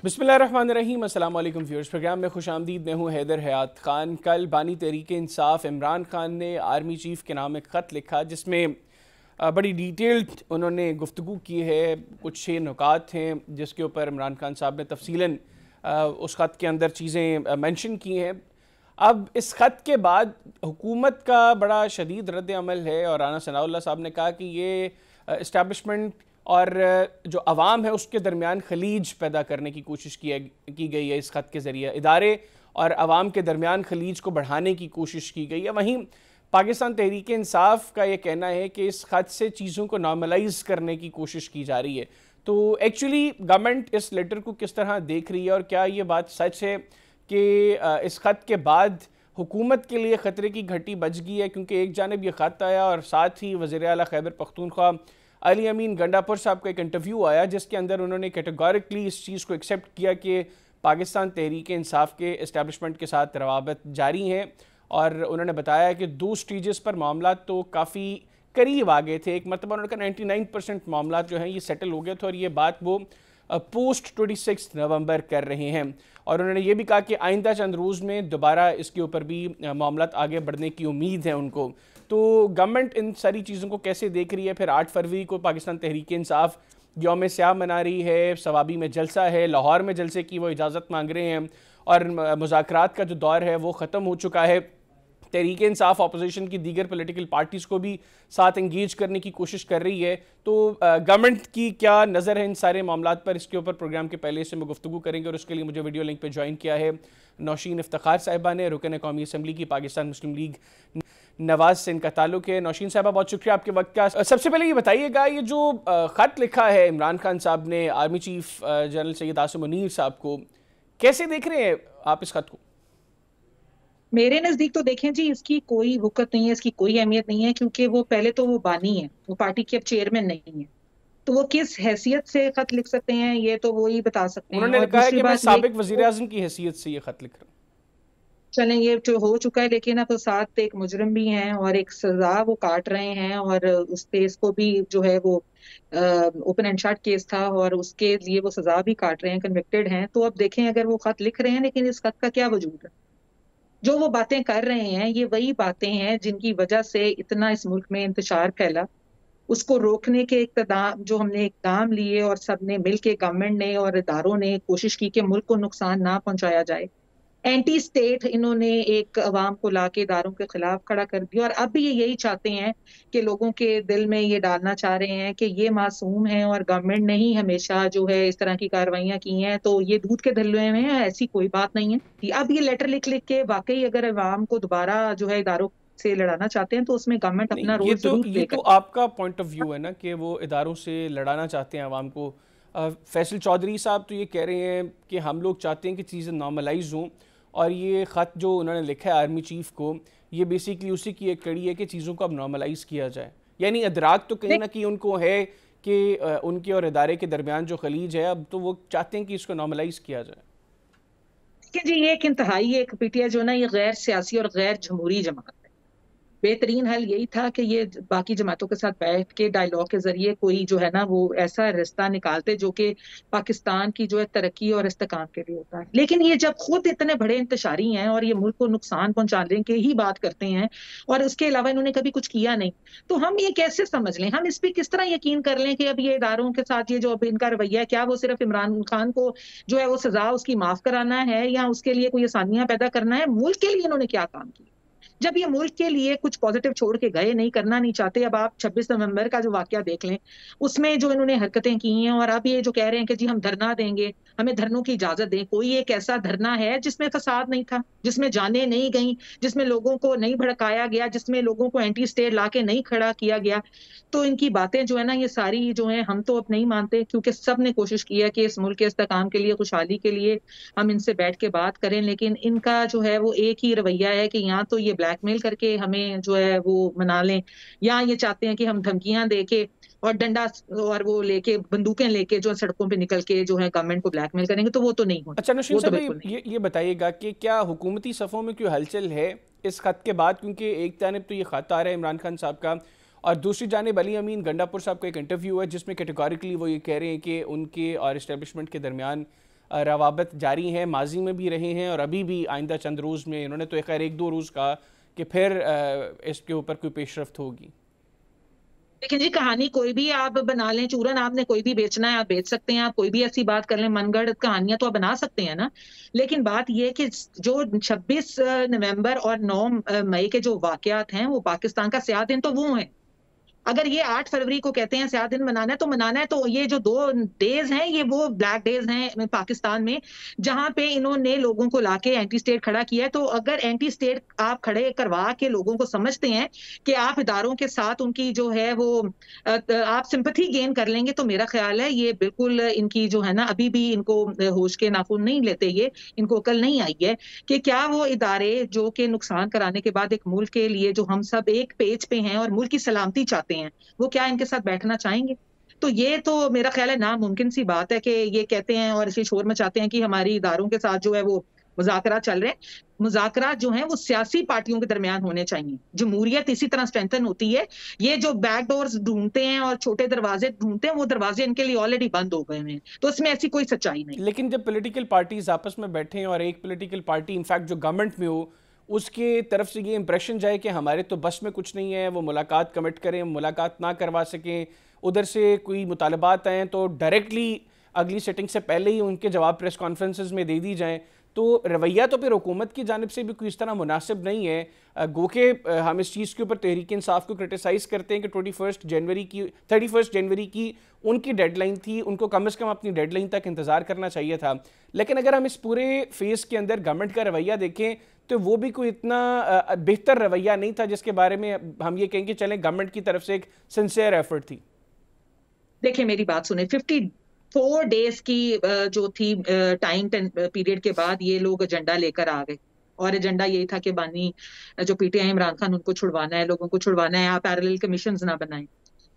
بسم اللہ الرحمن الرحیم۔ السلام علیکم ویورز، پروگرام میں خوش آمدید۔ میں ہوں حیدر حیات خان۔ کل بانی تحریک انصاف عمران خان نے آرمی چیف کے نام ایک خط لکھا جس میں بڑی ڈیٹیلڈ انہوں نے گفتگو کی ہے۔ کچھ 6 نکات ہیں جس کے اوپر عمران خان صاحب نے تفصیلاً اس خط کے اندر چیزیں مینشن کی ہیں۔ اب اس خط کے بعد حکومت کا بڑا شدید رد عمل ہے اور رانا ثناء اللہ صاحب نے کہا کہ یہ اسٹیبلشمنٹ اور جو عوام ہے اس کے درمیان خلیج پیدا کرنے کی کوشش کی گئی ہے۔ اس خط کے ذریعے ادارے اور عوام کے درمیان خلیج کو بڑھانے کی کوشش کی گئی ہے۔ وہیں پاکستان تحریک انصاف کا یہ کہنا ہے کہ اس خط سے چیزوں کو نارملائز کرنے کی کوشش کی جا رہی ہے۔ تو ایکچولی گورنمنٹ اس لیٹر کو کس طرح دیکھ رہی ہے اور کیا یہ بات سچ ہے کہ اس خط کے بعد حکومت کے لیے خطرے کی گھٹی بج گئی ہے؟ کیونکہ ایک جانب یہ خط آیا اور ساتھ ہی وزیر اعلیٰ خیبر پختونخوا علی امین گنڈاپور صاحب کا ایک انٹرویو آیا جس کے اندر انہوں نے کیٹیگورکلی اس چیز کو ایکسیپٹ کیا کہ پاکستان تحریک انصاف کے اسٹیبلشمنٹ کے ساتھ روابط جاری ہیں، اور انہوں نے بتایا کہ 2 سٹیجز پر معاملات تو کافی قریب آ گئے تھے۔ ایک مرتبہ انہوں نے کہا 99% معاملات جو ہیں یہ سیٹل ہو گئے تھے اور یہ بات وہ پوسٹ 26 نومبر کر رہے ہیں، اور انہوں نے یہ بھی کہا کہ آئندہ چند روز میں دوبارہ اس کے اوپر بھی معاملات آگے بڑھنے کی امید ہے ان کو۔ تو گورنمنٹ ان ساری چیزوں کو کیسے دیکھ رہی ہے؟ پھر 8 فروری کو پاکستان تحریک انصاف یوم سیاہ منا رہی ہے، ثوابی میں جلسہ ہے، لاہور میں جلسے کی وہ اجازت مانگ رہے ہیں، اور مذاکرات کا جو دور ہے وہ ختم ہو چکا ہے۔ تحریک انصاف اپوزیشن کی دیگر پولیٹیکل پارٹیز کو بھی ساتھ انگیج کرنے کی کوشش کر رہی ہے۔ تو گورنمنٹ کی کیا نظر ہے ان سارے معاملات پر؟ اس کے اوپر پروگرام کے پہلے سے میں گفتگو کریں گے، اور اس کے لیے مجھے ویڈیو لنک پہ جوائن کیا ہے نوشین افتخار صاحبہ نے، رکن قومی اسمبلی کی، پاکستان مسلم لیگ نواز سے ان کا تعلق ہے۔ نوشین صاحبہ بہت شکریہ آپ کے وقت کا۔ سب سے پہلے یہ بتائیے گا، یہ جو خط لکھا ہے عمران خان صاحب نے army chief general Syed Asim Munir صاحب کو، کیسے دیکھ رہے ہیں آپ اس خط کو؟ میرے نزدیک تو دیکھیں جی، اس کی کوئی وقت نہیں ہے، اس کی کوئی اہمیت نہیں ہے، کیونکہ وہ پہلے تو وہ بانی ہے، وہ پارٹی کے اب چیئرمین نہیں ہے، تو وہ کس حیثیت سے خط لکھ سکتے ہیں یہ تو وہی بتا سکتے ہیں۔ انہوں نے اور کہا ہے دوسری کہ میں بات یہ، سابق وزیر اعظم کی حیثیت سے یہ خط لکھ رہا ہوں۔ چلیں یہ جو ہو چکا ہے، لیکن اب ساتھ ایک مجرم بھی ہیں اور ایک سزا وہ کاٹ رہے ہیں، اور اس کیس کو بھی جو ہے وہ اوپن اینڈ شٹ کیس تھا اور اس کے لیے وہ سزا بھی کاٹ رہے ہیں، کنوکٹڈ ہیں۔ تو اب دیکھیں اگر وہ خط لکھ رہے ہیں، لیکن اس خط کا کیا وجود ہے؟ جو وہ باتیں کر رہے ہیں یہ وہی باتیں ہیں جن کی وجہ سے اتنا اس ملک میں انتشار پھیلا۔ اس کو روکنے کے اقتدام جو ہم نے اقدام لیے اور سب نے مل کے، گورنمنٹ نے اور اداروں نے کوشش کی کہ ملک کو نقصان نہ پہنچایا جائے۔ اینٹی اسٹیٹ انہوں نے ایک عوام کو لا کے اداروں کے خلاف کھڑا کر دیا، اور اب بھی یہ یہی چاہتے ہیں کہ لوگوں کے دل میں یہ ڈالنا چاہ رہے ہیں کہ یہ معصوم ہیں اور گورنمنٹ نے ہی ہمیشہ جو ہے اس طرح کی کارروائیاں کی ہیں، تو یہ دودھ کے دھلے میں ہیں، ایسی کوئی بات نہیں ہے۔ اب یہ لیٹر لکھ کے واقعی اگر عوام کو دوبارہ جو ہے اداروں سے لڑانا چاہتے ہیں تو اس میں گورنمنٹ نہیں، اپنا رول ضرور یہ پلے تو کرے۔ آپ کا پوائنٹ آف ویو ہے نا کہ وہ اداروں سے لڑانا چاہتے ہیں عوام کو۔ فیصل چودھری صاحب تو یہ کہہ رہے ہیں کہ ہم لوگ چاہتے ہیں کہ چیزیں نارملائز ہوں، اور یہ خط جو انہوں نے لکھا ہے آرمی چیف کو، یہ بیسیکلی اسی کی ایک کڑی ہے کہ چیزوں کو اب نارملائز کیا جائے۔ یعنی ادراک تو کہیں نہ کہیں ان کو ہے کہ ان کے اور ادارے کے درمیان جو خلیج ہے، اب تو وہ چاہتے ہیں کہ اس کو نارملائز کیا جائے۔ کہ جی یہ ایک انتہائی ایک پی ٹی آئی جو نا یہ غیر سیاسی اور غیر جمہوری جماعت ہے۔ بہترین حل یہی تھا کہ یہ باقی جماعتوں کے ساتھ بیٹھ کے ڈائیلاگ کے ذریعے کوئی جو ہے نا وہ ایسا رستہ نکالتے جو کہ پاکستان کی جو ہے ترقی اور استحکام کے لیے ہوتا ہے۔ لیکن یہ جب خود اتنے بڑے انتشاری ہیں اور یہ ملک کو نقصان پہنچانے کی ہی بات کرتے ہیں اور اس کے علاوہ انہوں نے کبھی کچھ کیا نہیں، تو ہم یہ کیسے سمجھ لیں؟ ہم اس پہ کس طرح یقین کر لیں کہ اب یہ اداروں کے ساتھ یہ جو اب ان کا رویہ ہے، کیا وہ صرف عمران خان کو جو ہے وہ سزا اس کی معاف کرانا ہے یا اس کے لیے کوئی آسانیاں پیدا کرنا ہے؟ ملک کے لیے انہوں نے کیا کام کیا؟ جب یہ ملک کے لیے کچھ پازیٹیو چھوڑ کے گئے، نہیں کرنا نہیں چاہتے۔ اب آپ 26 نومبر کا جو واقعہ دیکھ لیں، اس میں جو انہوں نے حرکتیں کی ہیں، اور اب یہ جو کہہ رہے ہیں کہ جی ہم دھرنا دیں گے، ہمیں دھرنوں کی اجازت دیں۔ کوئی ایک ایسا دھرنا ہے جس میں فساد نہیں تھا، جس میں جانیں نہیں گئیں، جس میں لوگوں کو نہیں بھڑکایا گیا، جس میں لوگوں کو اینٹی اسٹیٹ لا کے نہیں کھڑا کیا گیا؟ تو ان کی باتیں جو ہے نا یہ ساری جو ہیں ہم تو اب نہیں مانتے، کیونکہ سب نے کوشش کی ہے کہ اس ملک کے استحکام کے لیے، خوشحالی کے لیے ہم ان سے بیٹھ کے بات کریں، لیکن ان کا جو ہے وہ ایک ہی رویہ ہے کہ یہاں تو یہ بلیک میل کر کے ہمیں جو ہے وہ منا لیں، یا یہ چاہتے ہیں کہ ہم دھمکیاں دے کے اور ڈنڈا اور وہ لے کے بندوقیں لے کے جو سڑکوں پہ نکل کے جو ہے گورنمنٹ کو بلیک میل کریں گے، تو وہ تو نہیں ہونا، اچھا نوشین وہ تو صاحب، بالکل نہیں۔ یہ بتائیے گا کہ کیا حکومتی صفوں میں کوئی ہلچل ہے اس خط کے بعد؟ کیونکہ ایک جانب تو یہ خط آ رہا ہے عمران خان صاحب کا، اور دوسری جانب علی امین گنڈاپور صاحب کا ایک انٹرویو ہے جس میں کیٹیگوریکلی وہ یہ کہہ رہے ہیں کہ ان کے اور اسٹیبلشمنٹ کے درمیان روابط جاری ہیں، ماضی میں بھی رہے ہیں اور ابھی بھی آئندہ چند روز میں انہوں نے تو خیر 1-2 روز کہا کہ پھر اس کے اوپر کوئی پیش رفت ہوگی؟ لیکن جی کہانی کوئی بھی آپ بنا لیں، چورن آپ نے کوئی بھی بیچنا ہے آپ بیچ سکتے ہیں، آپ کوئی بھی ایسی بات کر لیں، من گڑھ کہانیاں تو آپ بنا سکتے ہیں نا. لیکن بات یہ کہ جو 26 نومبر اور 9 مئی کے جو واقعات ہیں وہ پاکستان کا سیاہ دن تو وہ ہیں. اگر یہ 8 فروری کو کہتے ہیں سیاہ دن منانا ہے تو منانا ہے، تو یہ جو 2 ڈیز ہیں یہ وہ بلیک ڈیز ہیں پاکستان میں، جہاں پہ انہوں نے لوگوں کو لا کے اینٹی سٹیٹ کھڑا کیا ہے. تو اگر اینٹی سٹیٹ آپ کھڑے کروا کے لوگوں کو سمجھتے ہیں کہ آپ اداروں کے ساتھ ان کی جو ہے وہ آپ سمپتھی گین کر لیں گے، تو میرا خیال ہے یہ بالکل ان کی جو ہے نا ابھی بھی ان کو ہوش کے ناخن نہیں لیتے، یہ ان کو عقل نہیں آئی ہے کہ کیا وہ ادارے جو کہ نقصان کرانے کے بعد ایک ملک کے لیے جو ہم سب ایک پیج پہ ہیں اور ملک کی سلامتی چاہتے ہیں، وہ کیا ان کے ساتھ بیٹھنا چاہیں گے؟ تو یہ تو میرا خیال ہے ناممکن سی بات ہے کہ یہ کہتے ہیں اور اسے شور مچاتے ہیں کہ ہماری اداروں کے ساتھ جو ہے وہ مذاکرات چل رہے ہیں. مذاکرات جو ہیں وہ سیاسی پارٹیوں کے درمیان ہونے چاہیے. جمہوریت اسی طرح اسٹرینتھن ہوتی ہے. یہ جو بیک ڈورز ڈھونڈتے ہیں اور چھوٹے دروازے ڈھونڈتے ہیں، وہ دروازے ان کے لیے آلریڈی بند ہو گئے ہیں، تو اس میں ایسی کوئی سچائی نہیں. لیکن جب پولیٹیکل پارٹیز آپس میں بیٹھیں اور ایک پولیٹیکل پارٹی انفیکٹ جو گورنمنٹ میں ہو اس کے طرف سے یہ امپریشن جائے کہ ہمارے تو بس میں کچھ نہیں ہے، وہ ملاقات کمٹ کریں، ملاقات نہ کروا سکیں، ادھر سے کوئی مطالبات آئیں تو ڈائریکٹلی اگلی سیٹنگ سے پہلے ہی ان کے جواب پریس کانفرنسز میں دے دی جائیں، تو رویہ تو پھر حکومت کی جانب سے بھی کوئی اس طرح مناسب نہیں ہے. گو کہ ہم اس چیز کے اوپر تحریک انصاف کو کرٹیسائز کرتے ہیں کہ 31 جنوری کی ان کی ڈیڈ لائن تھی، ان کو کم از کم اپنی ڈیڈ لائن تک انتظار کرنا چاہیے تھا. لیکن اگر ہم اس پورے فیز کے اندر گورنمنٹ کا رویہ دیکھیں تو وہ بھی کوئی اتنا بہتر رویہ نہیں تھا جس کے بارے میں ہم یہ کہیں کہ چلیں گورنمنٹ کی طرف سے ایک سنسیئر ایفرٹ تھی. دیکھیں میری بات سنیں، 54 ڈیز کی جو تھی ٹائم پیریڈ کے بعد یہ لوگ ایجنڈا لے کر آ گئے، اور ایجنڈا یہی تھا کہ بانی جو P T I Imran Khan ان کو چھڑوانا ہے، لوگوں کو چھڑوانا ہے، آپ پیرالل کمیشنز نہ بنائیں.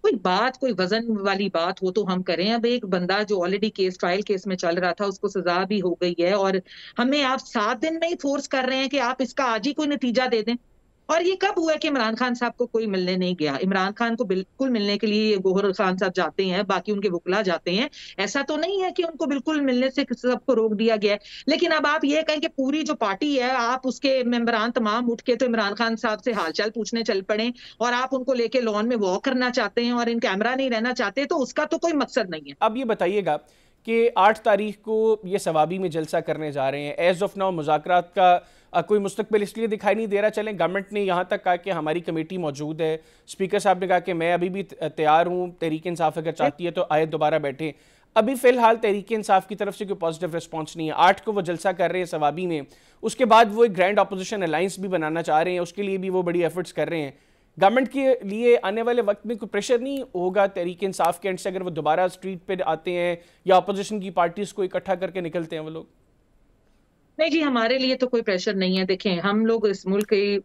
کوئی بات کوئی وزن والی بات ہو تو ہم کریں. اب ایک بندہ جو آلریڈی ٹرائل کیس میں چل رہا تھا اس کو سزا بھی ہو گئی ہے، اور ہمیں آپ 7 دن میں ہی فورس کر رہے ہیں کہ آپ اس کا آج ہی کوئی نتیجہ دے دیں. اور یہ کب ہوا کہ عمران خان صاحب کو کوئی ملنے نہیں گیا؟ عمران خان کو بالکل ملنے کے لیے گوہر خان صاحب جاتے ہیں، باقی ان کے وکلا جاتے ہیں. ایسا تو نہیں ہے کہ ان کو بالکل ملنے سے سب کو روک دیا گیا ہے. لیکن اب آپ یہ کہیں کہ پوری جو پارٹی ہے آپ اس کے ممبران تمام اٹھ کے تو عمران خان صاحب سے حال چال پوچھنے چل پڑیں، اور آپ ان کو لے کے لان میں واک کرنا چاہتے ہیں اور ان کیمرہ نہیں رہنا چاہتے، تو اس کا تو کوئی مقصد نہیں ہے. اب یہ بتائیے گا کہ 8 تاریخ کو یہ ثوابی میں جلسہ کرنے جا رہے ہیں، ایز آف ناؤ مذاکرات کا کوئی مستقبل اس لیے دکھائی نہیں دے رہا. چلیں گورنمنٹ نے یہاں تک کہا کہ ہماری کمیٹی موجود ہے، اسپیکر صاحب نے کہا کہ میں ابھی بھی تیار ہوں، تحریک انصاف اگر چاہتی ہے تو آئے دوبارہ بیٹھیں. ابھی فی الحال تحریک انصاف کی طرف سے کوئی پازیٹیو رسپانس نہیں ہے. 8 کو وہ جلسہ کر رہے ہیں ثوابی میں، اس کے بعد وہ ایک گرینڈ اپوزیشن الائنس بھی بنانا چاہ رہے ہیں، اس کے لیے بھی وہ بڑی ایفرٹس کر رہے ہیں. گورنمنٹ کے لیے آنے والے وقت میں کوئی پریشر نہیں ہوگا تحریک انصاف کے اینڈ سے اگر وہ دوبارہ اسٹریٹ پہ آتے ہیں یا اپوزیشن کی پارٹیز کو اکٹھا کر کے نکلتے ہیں وہ لوگ؟ نہیں جی، ہمارے لیے تو کوئی پریشر نہیں ہے. دیکھیں ہم لوگ اس ملک کی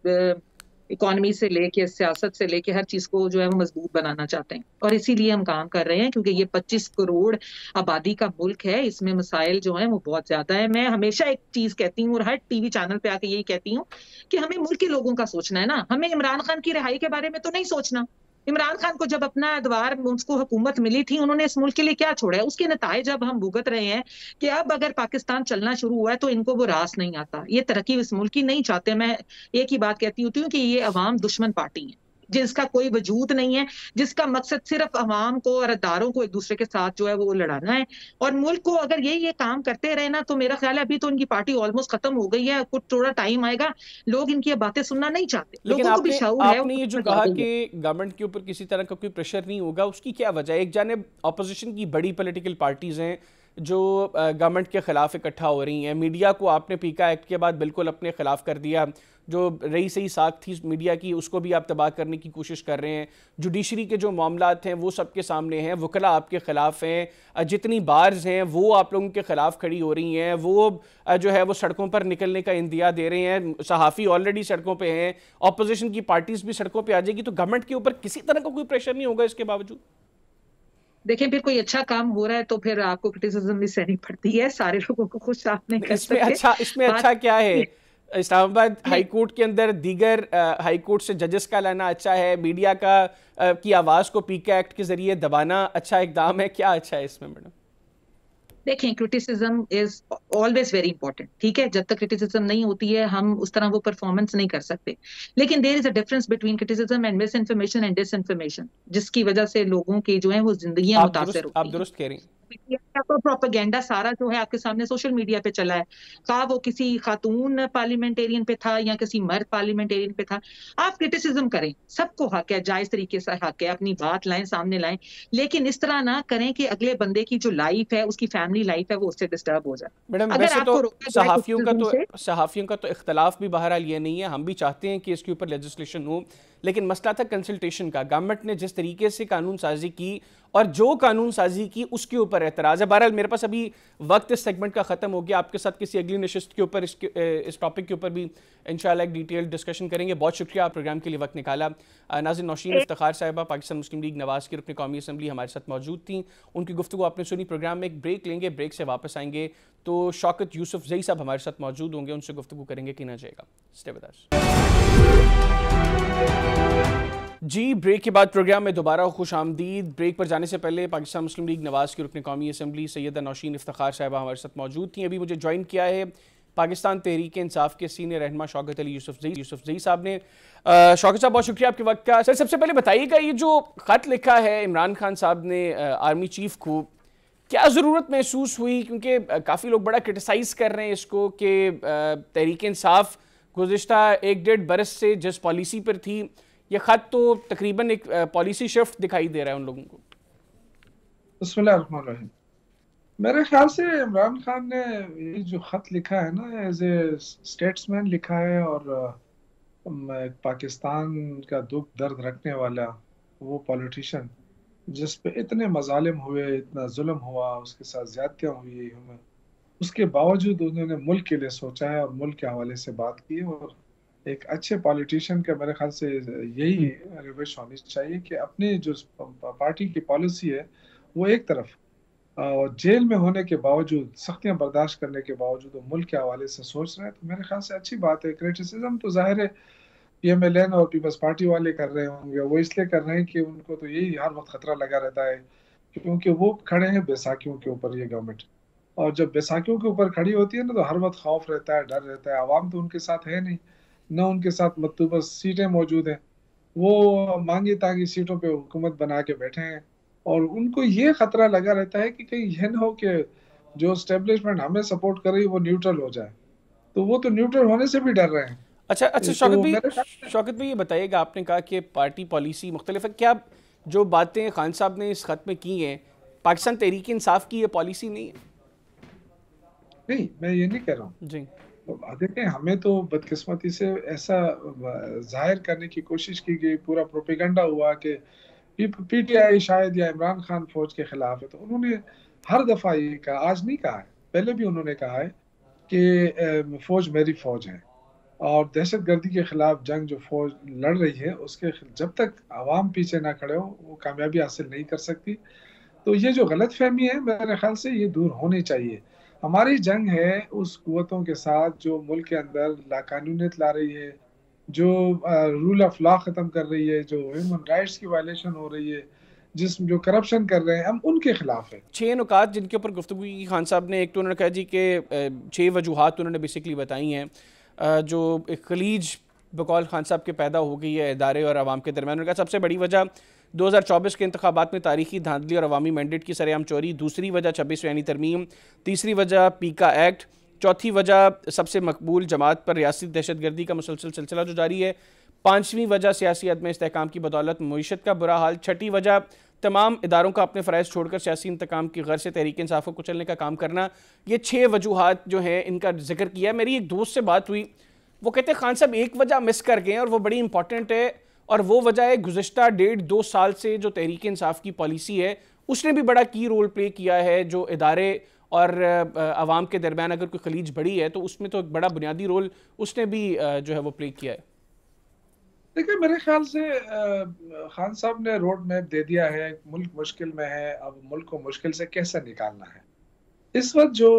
اکانومی سے لے کے سیاست سے لے کے ہر چیز کو جو ہے وہ مضبوط بنانا چاہتے ہیں، اور اسی لیے ہم کام کر رہے ہیں، کیونکہ یہ 25 کروڑ آبادی کا ملک ہے، اس میں مسائل جو ہیں وہ بہت زیادہ ہیں. میں ہمیشہ ایک چیز کہتی ہوں اور ہر ٹی وی چینل پہ آ کے یہی کہتی ہوں کہ ہمیں ملک کے لوگوں کا سوچنا ہے نا. ہمیں عمران خان کی رہائی کے بارے میں تو نہیں سوچنا. عمران خان کو جب اپنا ادوار اس کو حکومت ملی تھی، انہوں نے اس ملک کے لیے کیا چھوڑا ہے؟ اس کے نتائج اب ہم بھگت رہے ہیں کہ اب اگر پاکستان چلنا شروع ہوا ہے تو ان کو وہ راس نہیں آتا. یہ ترقی اس ملک کی نہیں چاہتے. میں ایک ہی بات کہتی ہوتی ہوں کہ یہ عوام دشمن پارٹی ہے جس کا کوئی وجود نہیں ہے، جس کا مقصد صرف عوام کو اور اداروں کو ایک دوسرے کے ساتھ جو ہے وہ لڑانا ہے. اور ملک کو اگر یہ کام کرتے رہے نا تو میرا خیال ہے ابھی تو ان کی پارٹی آلموسٹ ختم ہو گئی ہے. کچھ تھوڑا ٹائم آئے گا، لوگ ان کی باتیں سننا نہیں چاہتے. لیکن لوگوں کو بھی شعور ہے. آپ نے یہ جو کہا کہ گورنمنٹ کے اوپر کسی طرح کا کوئی پریشر نہیں ہوگا، اس کی کیا وجہ ہے؟ ایک جانب اپوزیشن کی بڑی پولیٹیکل پارٹیز ہیں جو گورنمنٹ کے خلاف اکٹھا ہو رہی ہیں، میڈیا کو آپ نے پیکا ایکٹ کے بعد بالکل اپنے خلاف کر دیا، جو رہی صحیح ساکھ تھی میڈیا کی اس کو بھی آپ تباہ کرنے کی کوشش کر رہے ہیں. جوڈیشری کے جو معاملات ہیں وہ سب کے سامنے ہیں، وکلا آپ کے خلاف ہیں، جتنی بارز ہیں وہ آپ لوگوں کے خلاف کھڑی ہو رہی ہیں، وہ جو ہے وہ سڑکوں پر نکلنے کا اندیا دے رہے ہیں، صحافی آلریڈی سڑکوں پہ ہیں، اپوزیشن کی پارٹیز بھی سڑکوں پہ آ جائے گی. تو گورنمنٹ کے اوپر کسی طرح کا کوئی پریشر نہیں ہوگا اس کے باوجود؟ دیکھیں پھر کوئی اچھا کام ہو رہا ہے تو پھر آپ کو کرٹیسزم بھی سہنی پڑتی ہے. سارے لوگوں کو خوش آپ نہیں کر سکتے. اس میں اچھا کیا ہے؟ اسلام آباد ہائی کورٹ کے اندر دیگر ہائی کورٹ سے ججز کا لانا اچھا ہے، میڈیا کی آواز کو پیکا ایکٹ کے ذریعے دبانا اچھا اقدام ہے، کیا اچھا ہے اس میں میڈم؟ دیکھیں criticism is always very important, ٹھیک ہے، جب تک کرٹیسزم نہیں ہوتی ہے ہم اس طرح وہ پرفارمنس نہیں کر سکتے، لیکن there is a difference between criticism and misinformation and disinformation, جس کی وجہ سے لوگوں کی جو ہیں وہ زندگیاں متاثر آپ ہوتی ہیں۔ درست کہہ رہی ہیں۔ پروپیگینڈا سارا جو ہے آپ کے سامنے سوشل میڈیا پہ چلا ہے، خواہ وہ کسی خاتون پارلیمنٹیرین پہ تھا یا کسی مرد پارلیمنٹیرین پہ تھا، آپ کرٹیسزم کریں، سب کو حق ہے، جائز طریقے سے حق ہے، اپنی بات لائیں، سامنے لائیں، لیکن اس طرح نہ کریں کہ اگلے بندے کی جو لائف ہے، اس کی فیملی لائف ہے، وہ اس سے ڈسٹرب ہو جائے۔ میڈم اگر ویسے آپ تو کو روکا جائے صحافیوں کا تو اختلاف بھی بہرحال یہ نہیں ہے، ہم بھی چاہتے ہیں کہ اس کے اوپر لیجسلیشن ہو، لیکن مسئلہ تھا کنسلٹیشن کا۔ گورنمنٹ نے جس طریقے سے قانون سازی کی اور جو قانون سازی کی اس کے اوپر اعتراض ہے۔ بہرحال میرے پاس ابھی وقت اس سیگمنٹ کا ختم ہو گیا، آپ کے ساتھ کسی اگلی نشست کے اوپر اس ٹاپک کے اوپر بھی انشاءاللہ ایک ڈیٹیل ڈسکشن کریں گے۔ بہت شکریہ آپ پروگرام کے لیے وقت نکالا۔ ناظرین، نوشین افتخار صاحبہ پاکستان مسلم لیگ نواز کی رکن قومی اسمبلی ہمارے ساتھ موجود تھیں، ان کی گفتگو آپ نے سنی۔ پروگرام میں ایک بریک لیں گے، بریک سے واپس آئیں گے تو شوکت یوسف زئی صاحب ہمارے ساتھ موجود ہوں گے، ان سے گفتگو کریں گے کہ نہ جائے گا۔ Stay with us. جی بریک کے بعد پروگرام میں دوبارہ خوش آمدید۔ بریک پر جانے سے پہلے پاکستان مسلم لیگ نواز کی رکن قومی اسمبلی سیدہ نوشین افتخار صاحبہ ہمارے ساتھ موجود تھیں۔ ابھی مجھے جوائن کیا ہے پاکستان تحریک انصاف کے سینئر رہنما شوکت علی یوسف زئی صاحب نے۔ شوکت صاحب بہت شکریہ آپ کے وقت کا۔ سب سے پہلے بتائیے گا، یہ جو خط لکھا ہے عمران خان صاحب نے آرمی چیف کو، کیا ضرورت محسوس ہوئی؟ کیونکہ کافی لوگ بڑا کرٹیسائز کر رہے ہیں اس کو کہ تحریک انصاف گزشتہ 1.5 برس سے جس پالیسی پر تھی، یہ خط تو تقریباً ایک پالیسی شفٹ دکھائی دے رہا ہے ان لوگوں کو۔ بسم اللہ الرحمن الرحیم۔ میرے خیال سے عمران خان نے یہ جو خط لکھا ہے نا، ایز اے اسٹیٹس مین لکھا ہے، اور پاکستان کا دکھ درد رکھنے والا وہ پولیٹیشین جس پہ اتنے مظالم ہوئے، اتنا ظلم ہوا، اس کے ساتھ زیادتیاں ہوئی، اس کے باوجود انہوں نے ملک کے لیے سوچا ہے اور ملک کے حوالے سے بات کی، اور ایک اچھے پولیٹیشین کا میرے خیال سے یہی روش ہونی چاہیے کہ اپنی جو پارٹی کی پالیسی ہے وہ ایک طرف، اور جیل میں ہونے کے باوجود، سختیاں برداشت کرنے کے باوجود وہ ملک کے حوالے سے سوچ رہے ہیں، تو میرے خیال سے اچھی بات ہے۔ کرٹیسزم تو ظاہر ہے پی ایم ایل این اور پیپلز پارٹی والے کر رہے ہوں گے، وہ اس لیے کر رہے ہیں کہ ان کو تو یہی ہر وقت خطرہ لگا رہتا ہے، کیونکہ وہ کھڑے ہیں بیساکھیوں کے اوپر، یہ گورنمنٹ، اور جب بیساکھیوں کے اوپر کھڑی ہوتی ہے نا تو ہر وقت خوف رہتا ہے، ڈر رہتا ہے۔ عوام تو ان کے ساتھ ہے نہیں، نہ ان کے ساتھ مطلوبہ سیٹیں موجود ہیں، وہ مانگی تانگی سیٹوں پہ حکومت بنا کے بیٹھے ہیں، اور ان کو یہ خطرہ لگا رہتا ہے کہ کہیں یہ نہ ہو کہ جو اسٹیبلشمنٹ ہمیں سپورٹ کر رہی وہ نیوٹرل ہو جائے، تو وہ تو نیوٹرل ہونے سے بھی ڈر رہے ہیں۔ اچھا شوکت بھی یہ بتائیے گا، آپ نے کہا کہ پارٹی پالیسی مختلف ہے، کیا جو باتیں خان صاحب نے اس خط میں کی ہیں پاکستان تحریک انصاف کی یہ پالیسی نہیں ہے؟ نہیں، میں یہ نہیں کہہ رہا ہوں جی دیکھیں، ہمیں تو بدقسمتی سے ایسا ظاہر کرنے کی کوشش کی گئی، پورا پروپیگنڈا ہوا کہ پی ٹی آئی شاید یا عمران خان فوج کے خلاف ہے، تو انہوں نے ہر دفعہ یہ کہا، آج نہیں کہا ہے، پہلے بھی انہوں نے کہا ہے کہ فوج میری فوج ہے، اور دہشت گردی کے خلاف جنگ جو فوج لڑ رہی ہے اس کے جب تک عوام پیچھے نہ کھڑے ہو وہ کامیابی حاصل نہیں کر سکتی۔ تو یہ جو غلط فہمی ہے میرے خیال سے یہ دور ہونی چاہیے۔ ہماری جنگ ہے اس قوتوں کے ساتھ جو ملک کے اندر لاقانونیت لا رہی ہے، جو رول آف لا ختم کر رہی ہے، جو ہیومن رائٹس کی وائلیشن ہو رہی ہے، جو کرپشن کر رہے ہیں، ہم ان کے خلاف ہیں۔ 6 نکات جن کے اوپر گفتگو کی خان صاحب نے، ایک تو انہوں نے کہا جی کہ 6 وجوہات انہوں نے بیسکلی بتائی ہیں جو ایک خلیج بقول خان صاحب کے پیدا ہو گئی ہے ادارے اور عوام کے درمیان۔ انہوں نے کہا سب سے بڑی وجہ 2024 کے انتخابات میں تاریخی دھاندلی اور عوامی مینڈیٹ کی سرعام چوری، دوسری وجہ 26 یعنی ترمیم، تیسری وجہ پیکا ایکٹ، چوتھی وجہ سب سے مقبول جماعت پر ریاستی دہشت گردی کا مسلسل سلسلہ جو جاری ہے، پانچویں وجہ سیاسی عدم استحکام کی بدولت معیشت کا برا حال، چھٹی وجہ تمام اداروں کا اپنے فرائض چھوڑ کر سیاسی انتقام کی غرض سے تحریک انصاف کو کچلنے کا کام کرنا۔ یہ 6 وجوہات جو ہیں ان کا ذکر کیا ہے۔ میری ایک دوست سے بات ہوئی، وہ کہتے ہیں خان صاحب ایک وجہ مس کر گئے ہیں اور وہ بڑی امپورٹنٹ ہے، اور وہ وجہ ہے گزشتہ 1.5-2 سال سے جو تحریک انصاف کی پالیسی ہے اس نے بھی بڑا کی رول پلے کیا ہے، جو ادارے اور عوام کے درمیان اگر کوئی خلیج بڑی ہے تو اس میں تو ایک بڑا بنیادی رول اس نے بھی جو ہے وہ پلے کیا ہے۔ دیکھیں میرے خیال سے خان صاحب نے روڈ میپ دے دیا ہے، ملک مشکل میں ہے، اب ملک کو مشکل سے کیسے نکالنا ہے۔ اس وقت جو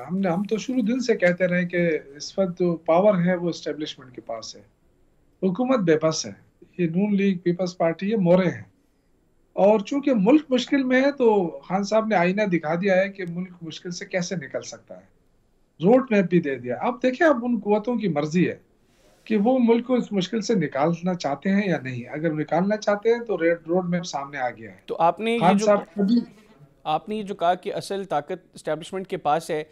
ہم تو شروع دن سے کہتے رہے کہ اس وقت جو پاور ہے وہ اسٹیبلشمنٹ کے پاس ہے، حکومت بے بس ہے، یہ نون لیگ پیپلز پارٹی یہ مورے ہیں، اور چونکہ ملک مشکل میں ہے تو خان صاحب نے آئینہ دکھا دیا ہے کہ ملک مشکل سے کیسے نکل سکتا ہے، روڈ میپ بھی دے دیا. اب دیکھیں اب ان قوتوں کی مرضی ہے کہ وہ ملک کو اس مشکل سے نکالنا چاہتے ہیں یا نہیں. اگر نکالنا چاہتے ہیں تو روڈ میپ سامنے آ گیا ہے. تو آپ نے خان صاحب کبھی یہ جو کہا کہ اصل طاقت اسٹیبلشمنٹ کے پاس ہے،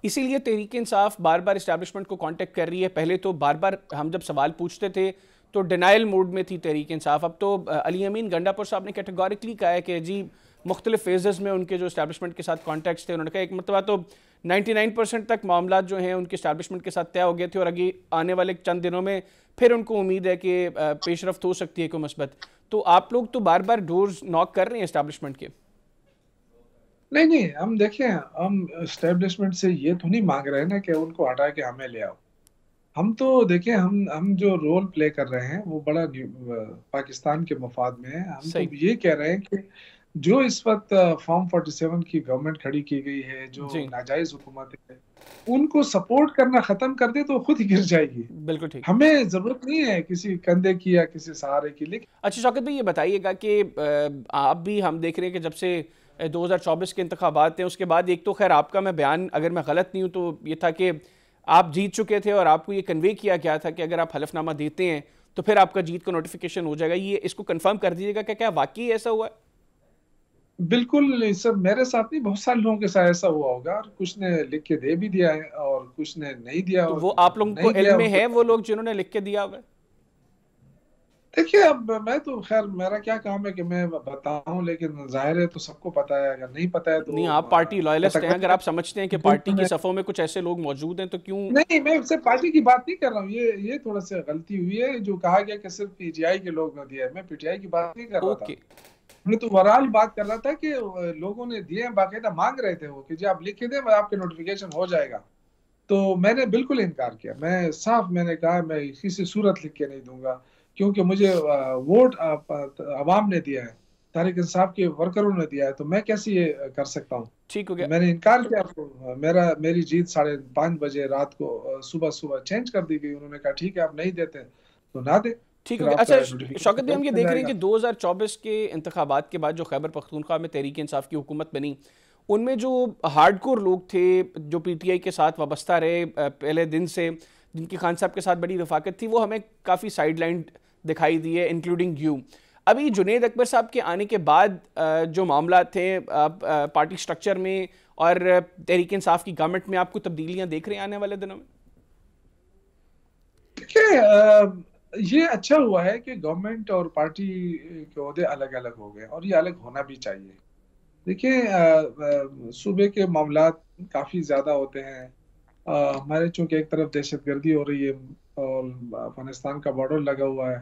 اسی لیے تحریک انصاف بار بار اسٹیبلشمنٹ کو کانٹیکٹ کر رہی ہے. پہلے تو بار بار ہم جب سوال پوچھتے تھے تو ڈینائل موڈ میں تھی تحریک انصاف. اب تو علی امین گنڈا پور صاحب نے کیٹیگوریکلی کہا ہے کہ جی مختلف فیزز میں ان کے جو اسٹیبلشمنٹ کے ساتھ کانٹیکٹس تھے، انہوں نے کہا ایک مرتبہ تو 99% تک معاملات جو ہیں ان کے اسٹیبلشمنٹ کے ساتھ طے ہو گئے تھے، اور آگے آنے والے چند دنوں میں پھر ان کو امید ہے کہ پیش رفت ہو سکتی ہے کوئی مثبت. تو آپ لوگ تو بار بار ڈورز ناک کر رہے ہیں اسٹیبلشمنٹ کے. نہیں ہم دیکھیں، ہم اسٹیبلشمنٹ سے یہ تو نہیں مانگ رہے نا کہ ان کو ہٹا کے ہمیں لے آؤ. ہم تو دیکھیں ہم جو رول پلے کر رہے ہیں وہ بڑا پاکستان کے مفاد میں ہے. ہم تو یہ کہہ رہے ہیں کہ جو اس وقت فارم 47 کی گورنمنٹ کھڑی کی گئی ہے، جو ناجائز حکومت ہے، ان کو سپورٹ کرنا ختم کر دے تو خود ہی گر جائے گی. بالکل ٹھیک. ہمیں ضرورت نہیں ہے کسی کندھے کی یا کسی سہارے کی. لیکن اچھا شوکت بھائی یہ بتائیے گا کہ آپ بھی ہم دیکھ رہے ہیں کہ جب سے 2024 کے انتخابات ہیں اس کے بعد ایک تو خیر آپ کا میں بیان اگر میں غلط نہیں ہوں تو یہ تھا کہ آپ جیت چکے تھے اور آپ کو یہ کنوے کیا گیا تھا کہ اگر آپ حلف نامہ دیتے ہیں تو پھر آپ کا جیت کا نوٹیفیکیشن ہو جائے گا. یہ اس کو کنفرم کر دیجیے گا کہ کیا واقعی ایسا ہوا ہے؟ بالکل سب میرے ساتھ نہیں، بہت سارے لوگوں کے ساتھ ایسا ہوا ہوگا، اور کچھ نے لکھ کے دے بھی دیا ہے اور کچھ نے نہیں دیا. تو وہ آپ لوگوں کو علم میں ہے وہ لوگ جنہوں نے لکھ کے دیا ہوا ہے؟ دیکھیے اب میں تو خیر میرا کیا کام ہے کہ میں بتاؤں، لیکن ظاہر ہے تو سب کو پتا ہے. اگر نہیں پتا ہے تو نہیں آپ پارٹی لائلسٹ ہیں، اگر آپ سمجھتے ہیں کہ پارٹی کی صفوں میں کچھ ایسے لوگ موجود ہیں تو کیوں؟ نہیں میں اس سے پارٹی کی بات نہیں کر رہا ہوں. یہ تھوڑا سا غلطی ہوئی ہے جو کہا گیا کہ صرف پی ٹی آئی کے لوگ نے دیا ہے. میں پی ٹی آئی کی بات نہیں کر رہا تھا، میں تو اوورال بات کر رہا تھا کہ لوگوں نے دیے ہیں، باقاعدہ مانگ رہے تھے وہ کہ جی آپ لکھ کے دیں آپ کے نوٹیفیکیشن ہو جائے گا. تو میں نے بالکل انکار کیا. میں نے کہا میں کسی صورت لکھ کے نہیں دوں گا، کیونکہ مجھے ووٹ عوام نے دیا ہے، تحریک انصاف کے ورکروں نے دیا ہے، تو میں کیسے یہ کر سکتا ہوں. ٹھیک ہو گیا. میں نے انکار کیا. میری جیت 5:30 بجے رات کو صبح چینج کر دی گئی. انہوں نے کہا ٹھیک ہے آپ نہیں دیتے تو نہ دیں. ٹھیک ہے. اچھا شوکت بھائی ہم یہ دیکھ رہے ہیں کہ 2024 کے انتخابات کے بعد جو خیبر پختونخوا میں تحریک انصاف کی حکومت بنی، ان میں جو ہارڈ کور لوگ تھے جو پی ٹی آئی کے ساتھ وابستہ رہے پہلے دن سے، جن کی خان صاحب کے ساتھ بڑی رفاقت تھی، وہ ہمیں کافی سائیڈ لائن دکھائی دی ہے انکلوڈنگ یو. ابھی جنید اکبر صاحب کے آنے کے بعد جو معاملات تھے پارٹی سٹرکچر میں اور تحریک انصاف کی گورنمنٹ میں، آپ کو تبدیلیاں دیکھ رہے ہیں آنے والے دنوں میں؟ یہ اچھا ہوا ہے کہ گورنمنٹ اور پارٹی کے عہدے الگ الگ ہو گئے، اور یہ الگ ہونا بھی چاہیے. دیکھیں صوبے کے معاملات کافی زیادہ ہوتے ہیں. ہمارے چونکہ ایک طرف دہشت گردی ہو رہی ہے اور افغانستان کا بارڈر لگا ہوا ہے،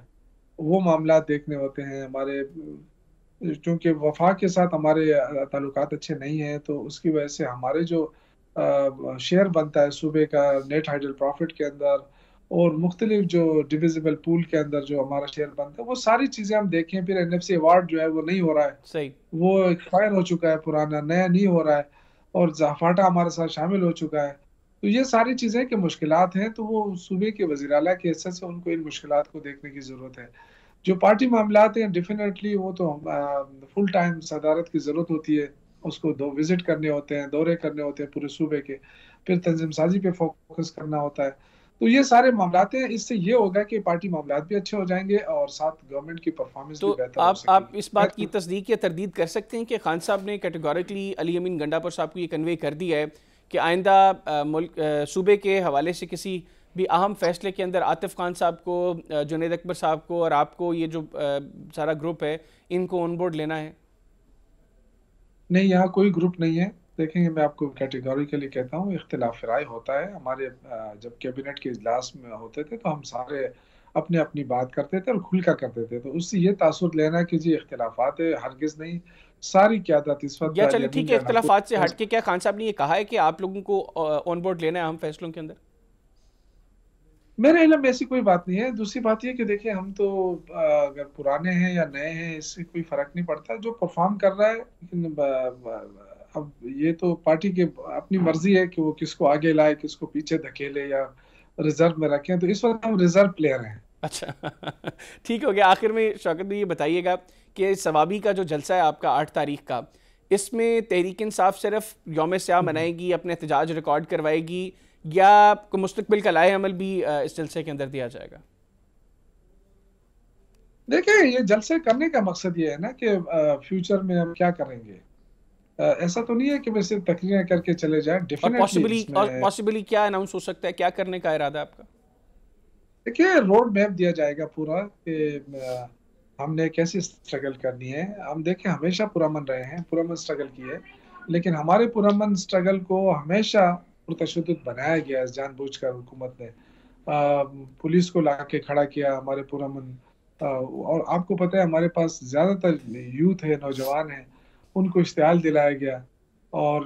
وہ معاملات دیکھنے ہوتے ہیں. ہمارے چونکہ وفاق کے ساتھ ہمارے تعلقات اچھے نہیں ہیں، تو اس کی وجہ سے ہمارے جو شیئر بنتا ہے صوبے کا نیٹ ہائیڈل پروفٹ کے اندر اور مختلف جو ڈیویزیبل پول کے اندر جو ہمارا شیئر بنتا ہے، وہ ساری چیزیں ہم دیکھیں. پھر این ایف سی ایوارڈ جو ہے وہ نہیں ہو رہا ہے، صحیح، وہ ایکسپائر ہو چکا ہے، پرانا نیا نہیں ہو رہا ہے، اور زافاٹا ہمارے ساتھ شامل ہو چکا ہے. تو یہ ساری چیزیں کہ مشکلات ہیں، تو وہ صوبے کے وزیر اعلیٰ کے حیثیت سے ان کو ان مشکلات کو دیکھنے کی ضرورت ہے. جو پارٹی معاملات ہیں ڈیفینیٹلی وہ تو فل ٹائم صدارت کی ضرورت ہوتی ہے. اس کو وزٹ کرنے ہوتے ہیں، دورے کرنے ہوتے ہیں پورے صوبے کے، پھر تنظیم سازی پہ فوکس کرنا ہوتا ہے. تو یہ سارے معاملات ہیں. اس سے یہ ہوگا کہ پارٹی معاملات بھی اچھے ہو جائیں گے اور ساتھ گورنمنٹ کی پرفارمنس بھی بہتر ہو سکے گی. آپ اس بات کی تصدیق یا تردید کر سکتے ہیں کہ خان صاحب نے کیٹیگوریکلی علی امین گنڈا پور صاحب کو یہ کنوے کر دیا ہے کہ آئندہ ملک صوبے کے حوالے سے کسی بھی اہم فیصلے کے اندر عاطف خان صاحب کو، جنید اکبر صاحب کو اور آپ کو، یہ جو سارا گروپ ہے، ان کو آن بورڈ لینا ہے؟ نہیں، یہاں کوئی گروپ نہیں ہے. دیکھیں گے، میں آپ کو کیٹیگوری کے لیے کہتا ہوں، اختلاف رائے ہوتا ہے. ہمارے جب کیبنٹ کے اجلاس میں ہوتے تھے تو ہم سارے اپنی بات کرتے تھے اور کھل کر کرتے تھے. تو اس سے یہ تاثر لینا کہ جی اختلافات ہے، ہرگز نہیں. ساری قیادت اس وقت یا چلے ٹھیک ہے، اختلافات سے ہٹ کے کیا خان صاحب نے یہ کہا ہے کہ آپ لوگوں کو آن بورڈ لینا ہے اہم فیصلوں کے اندر؟ میرے علم میں ایسی کوئی بات نہیں ہے. دوسری بات یہ کہ دیکھیں ہم تو اگر پرانے ہیں یا نئے ہیں اس سے کوئی فرق نہیں پڑتا. جو پرفارم کر رہا ہے، لیکن اب یہ تو پارٹی کی اپنی مرضی ہے کہ وہ کس کو آگے لائے، کس کو پیچھے دھکیلے یا ریزرو میں رکھیں. تو اس وقت ہم ریزرو پلیئر ہیں. اچھا ٹھیک ہو گیا. آخر میں شوکت بھائی یہ بتائیے گا کہ ثوابی کا جو جلسہ ہے آپ کا 8 تاریخ کا، اس میں تحریک انصاف صرف یوم سیاہ منائے گی، اپنے احتجاج ریکارڈ کروائے گی، یا مستقبل کا لائحہ عمل بھی اس جلسے کے اندر دیا جائے گا؟ دیکھیں یہ جلسے کرنے کا مقصد یہ ہے نا کہ فیوچر میں ہم کیا کریں گے. ایسا تو نہیں ہے کہ بس تقریریں کر کے چلے جائیں. اور پاسبلی کیا اناؤنس ہو سکتا ہے، کیا کرنے کا ارادہ ہے آپ کا؟ دیکھیے روڈ میپ دیا جائے گا پورا کہ ہم نے کیسی سٹرگل کرنی ہے. ہم دیکھیں ہمیشہ پرامن رہے ہیں، پرامن سٹرگل کی ہے، لیکن ہمارے پرامن سٹرگل کو ہمیشہ پرتشدد بنایا گیا ہے جان بوجھ کر. حکومت نے پولیس کو لا کے کھڑا کیا ہمارے پرامن. اور آپ کو پتہ ہے ہمارے پاس زیادہ تر یوتھ ہے، نوجوان ہیں، ان کو اشتعال دلایا گیا اور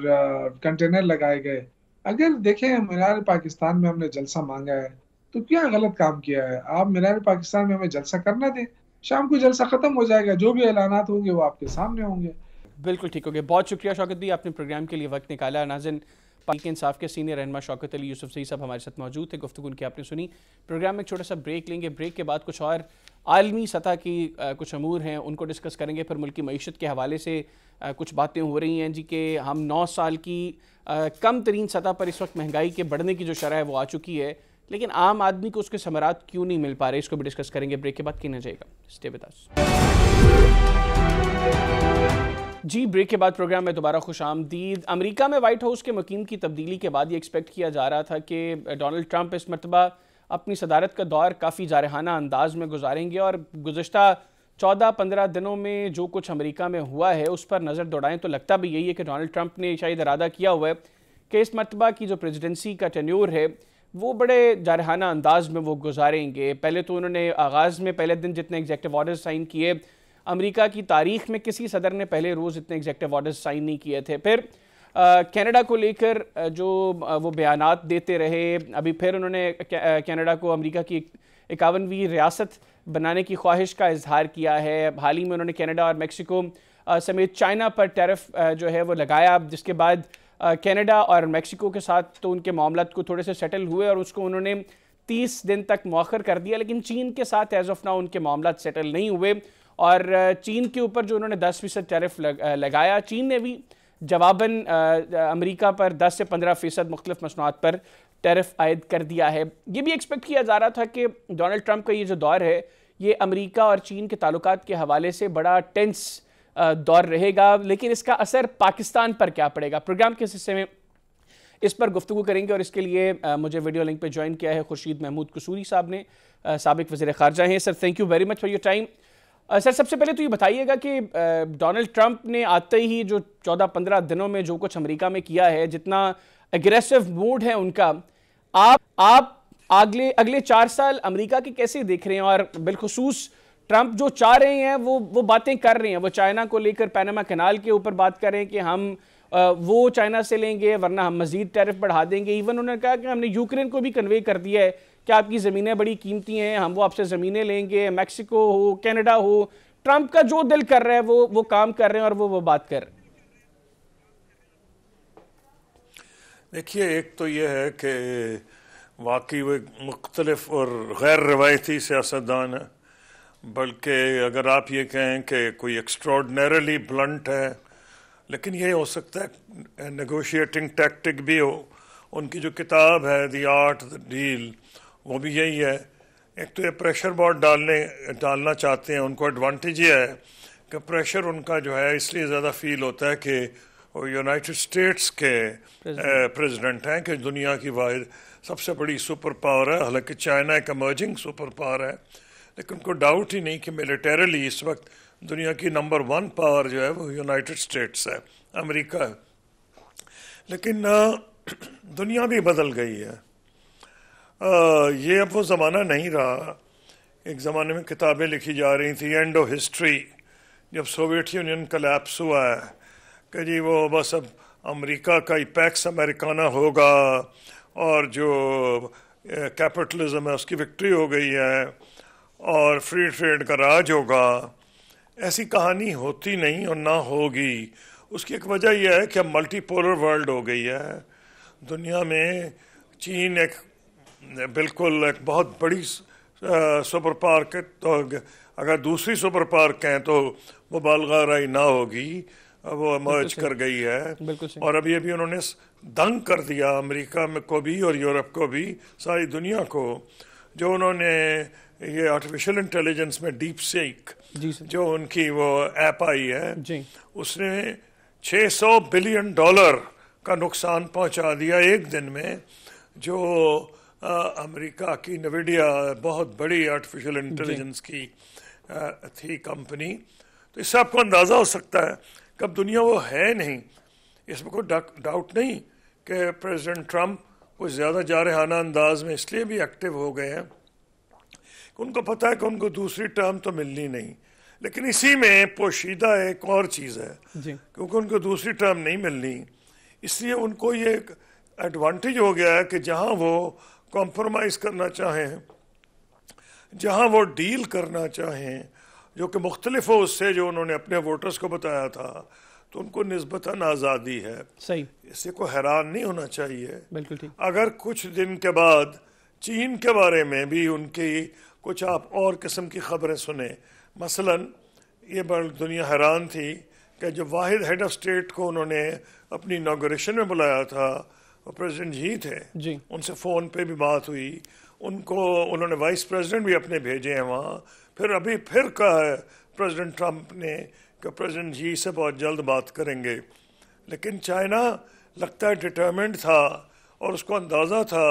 کنٹینر لگائے گئے. اگر دیکھیں مینار پاکستان میں ہم نے جلسہ مانگا ہے تو کیا غلط کام کیا ہے؟ آپ مینار پاکستان میں ہمیں جلسہ کرنا دیں، شام کو جلسہ ختم ہو جائے گا، جو بھی اعلانات ہوں گے وہ آپ کے سامنے ہوں گے. بالکل ٹھیک ہو گیا. بہت شکریہ شوکت بھائی، آپ نے پروگرام کے لیے وقت نکالا. ناظرین، تحریک انصاف کے سینئر رہنما شوکت علی یوسفزئی صاحب ہمارے ساتھ موجود تھے. گفتگو ان کی آپ نے سنی. پروگرام میں ایک چھوٹا سا بریک لیں گے. بریک کے بعد کچھ اور عالمی سطح کی کچھ امور ہیں، ان کو ڈسکس کریں گے. پھر ملکی معیشت کے حوالے سے کچھ باتیں ہو رہی ہیں جی کہ ہم 9 سال کی کم ترین سطح پر اس وقت مہنگائی کے بڑھنے کی جو شرح ہے وہ آ چکی ہے، لیکن عام آدمی کو اس کے ثمرات کیوں نہیں مل پا رہے، اس کو بھی ڈسکس کریں گے. بریک کے بعد کیا نہ جائے گا. Stay with us. جی بریک کے بعد پروگرام میں دوبارہ خوش آمدید. امریکہ میں وائٹ ہاؤس کے مقیم کی تبدیلی کے بعد یہ ایکسپیکٹ کیا جا رہا تھا کہ ڈونلڈ ٹرمپ اس مرتبہ اپنی صدارت کا دور کافی جارحانہ انداز میں گزاریں گے، اور گزشتہ 14-15 دنوں میں جو کچھ امریکہ میں ہوا ہے اس پر نظر دوڑائیں تو لگتا بھی یہی ہے کہ ڈونلڈ ٹرمپ نے شاید ارادہ کیا ہوا ہے کہ اس مرتبہ کی جو پریزیڈنسی کا ٹینیور ہے وہ بڑے جارحانہ انداز میں وہ گزاریں گے. پہلے تو انہوں نے آغاز میں پہلے دن جتنے ایگزیکٹو آرڈرز سائن کیے، امریکہ کی تاریخ میں کسی صدر نے پہلے روز اتنے ایگزیکٹو آرڈرز سائن نہیں کیے تھے. پھر کینیڈا کو لے کر جو وہ بیانات دیتے رہے. ابھی پھر انہوں نے کینیڈا کو امریکہ کی 51ویں ریاست بنانے کی خواہش کا اظہار کیا ہے. حال ہی میں انہوں نے کینیڈا اور میکسیکو سمیت چائنا پر ٹیرف جو ہے وہ لگایا، جس کے بعد کینیڈا اور میکسیکو کے ساتھ تو ان کے معاملات کو تھوڑے سے سیٹل ہوئے اور اس کو انہوں نے 30 دن تک مؤخر کر دیا، لیکن چین کے ساتھ ایز آف ناؤ ان کے معاملات سیٹل نہیں ہوئے. اور چین کے اوپر جو انہوں نے 10% ٹیرف لگایا، چین نے بھی جواباً امریکہ پر 10 سے 15% مختلف مصنوعات پر ٹیرف عائد کر دیا ہے. یہ بھی ایکسپیکٹ کیا جا رہا تھا کہ ڈونلڈ ٹرمپ کا یہ جو دور ہے یہ امریکہ اور چین کے تعلقات کے حوالے سے بڑا ٹینس دور رہے گا، لیکن اس کا اثر پاکستان پر کیا پڑے گا. پروگرام کے حصے میں اس پر گفتگو کریں گے، اور اس کے لیے مجھے ویڈیو لنک پہ جوائن کیا ہے خورشید محمود قصوری صاحب نے، سابق وزیر خارجہ ہیں. Sir thank you very much for your time. Sir سب سے پہلے تو یہ بتائیے گا کہ ڈونلڈ ٹرمپ نے آتے ہی جو 14-15 دنوں میں جو کچھ امریکہ میں کیا ہے، جتنا اگریسو موڈ ہے ان کا، آپ اگلے 4 سال امریکہ کے کیسے دیکھ رہے ہیں؟ اور بالخصوص ٹرمپ جو چاہ رہے ہیں وہ باتیں کر رہے ہیں، وہ چائنا کو لے کر پیناما کینال کے اوپر بات کر رہے ہیں کہ ہم وہ چائنا سے لیں گے ورنہ ہم مزید ٹیرف بڑھا دیں گے. ایون انہوں نے کہا کہ ہم نے یوکرین کو بھی کنوے کر دیا ہے کہ آپ کی زمینیں بڑی قیمتی ہیں، ہم وہ آپ سے زمینیں لیں گے. میکسیکو ہو، کینیڈا ہو، ٹرمپ کا جو دل کر رہا ہے وہ کام کر رہے ہیں اور وہ بات کر رہے ہیں. دیکھیے ایک تو یہ ہے کہ واقعی وہ مختلف اور غیر روایتی سیاستدان ہے، بلکہ اگر آپ یہ کہیں کہ کوئی ایکسٹراڈنریلی بلنٹ ہے، لیکن یہ ہو سکتا ہے نیگوشیٹنگ ٹیکٹک بھی ہو. ان کی جو کتاب ہے دی آرٹ دی ڈیل، وہ بھی یہی ہے. ایک تو یہ پریشر بہت ڈالنا چاہتے ہیں. ان کو ایڈوانٹیج یہ ہے کہ پریشر ان کا جو ہے اس لیے زیادہ فیل ہوتا ہے کہ وہ یونائٹڈ اسٹیٹس کے پریزیڈنٹ ہیں کہ دنیا کی واحد سب سے بڑی سپر پاور ہے. حالانکہ چائنا ایک ایمرجنگ سپر پاور ہے، لیکن ان کو ڈاؤٹ ہی نہیں کہ ملیٹریلی اس وقت دنیا کی نمبر 1 پاور جو ہے وہ یونائٹڈ اسٹیٹس ہے، امریکہ ہے. لیکن دنیا بھی بدل گئی ہے. یہ اب وہ زمانہ نہیں رہا. ایک زمانے میں کتابیں لکھی جا رہی تھیں اینڈ آف ہسٹری، جب سوویت یونین کلیپس ہوا ہے کہ جی وہ بس اب امریکہ کا پیکس امریکانہ ہوگا اور جو کیپٹلزم ہے اس کی وکٹری ہو گئی ہے اور فری ٹریڈ کا راج ہوگا. ایسی کہانی ہوتی نہیں اور نہ ہوگی. اس کی ایک وجہ یہ ہے کہ اب ملٹی پولر ورلڈ ہو گئی ہے. دنیا میں چین بالکل ایک بہت بڑی سپر پاور کے تو اگر دوسری سپر پاور کہیں تو مبالغہ رائے نہ ہوگی، وہ مرج کر گئی ہے، اور ابھی انہوں نے دنگ کر دیا امریکہ میں کو بھی اور یورپ کو بھی، ساری دنیا کو، جو انہوں نے یہ آرٹیفیشل انٹیلیجنس میں ڈیپ سیک جو ان کی وہ ایپ آئی ہے، اس نے $600 بلین کا نقصان پہنچا دیا ایک دن میں، جو امریکہ کی نویڈیا بہت بڑی آرٹیفیشل انٹیلیجنس کی تھی کمپنی۔ تو اس سے آپ کو اندازہ ہو سکتا ہے کہ اب دنیا وہ ہے نہیں، اس میں کوئی ڈاؤٹ نہیں کہ پریزیڈنٹ ٹرمپ کچھ زیادہ جارحانہ انداز میں اس لیے بھی ایکٹیو ہو گئے ہیں کہ ان کو پتہ ہے کہ ان کو دوسری ٹرم تو ملنی نہیں، لیکن اسی میں پوشیدہ ایک اور چیز ہے، کیونکہ ان کو دوسری ٹرم نہیں ملنی، اس لیے ان کو یہ ایک ایڈوانٹیج ہو گیا ہے کہ جہاں وہ کمپرومائز کرنا چاہیں، جہاں وہ ڈیل کرنا چاہیں جو کہ مختلف ہو اس سے جو انہوں نے اپنے ووٹرز کو بتایا تھا، تو ان کو نسبتاً آزادی ہے۔ صحیح، اس سے کوئی حیران نہیں ہونا چاہیے۔ بالکل ٹھیک۔ اگر کچھ دن کے بعد چین کے بارے میں بھی ان کی کچھ آپ اور قسم کی خبریں سنیں، مثلاً یہ بڑی دنیا حیران تھی کہ جو واحد ہیڈ آف اسٹیٹ کو انہوں نے اپنی اناگوریشن میں بلایا تھا وہ پریزیڈنٹ جی تھے، ان سے فون پہ بھی بات ہوئی، ان کو انہوں نے وائس پریزیڈنٹ بھی اپنے بھیجے ہیں وہاں، پھر ابھی پھر کہا ہے پریزیڈنٹ ٹرمپ نے کہ پریزیڈنٹ جی سے بہت جلد بات کریں گے، لیکن چائنا لگتا ہے ڈٹرمنٹ تھا اور اس کو اندازہ تھا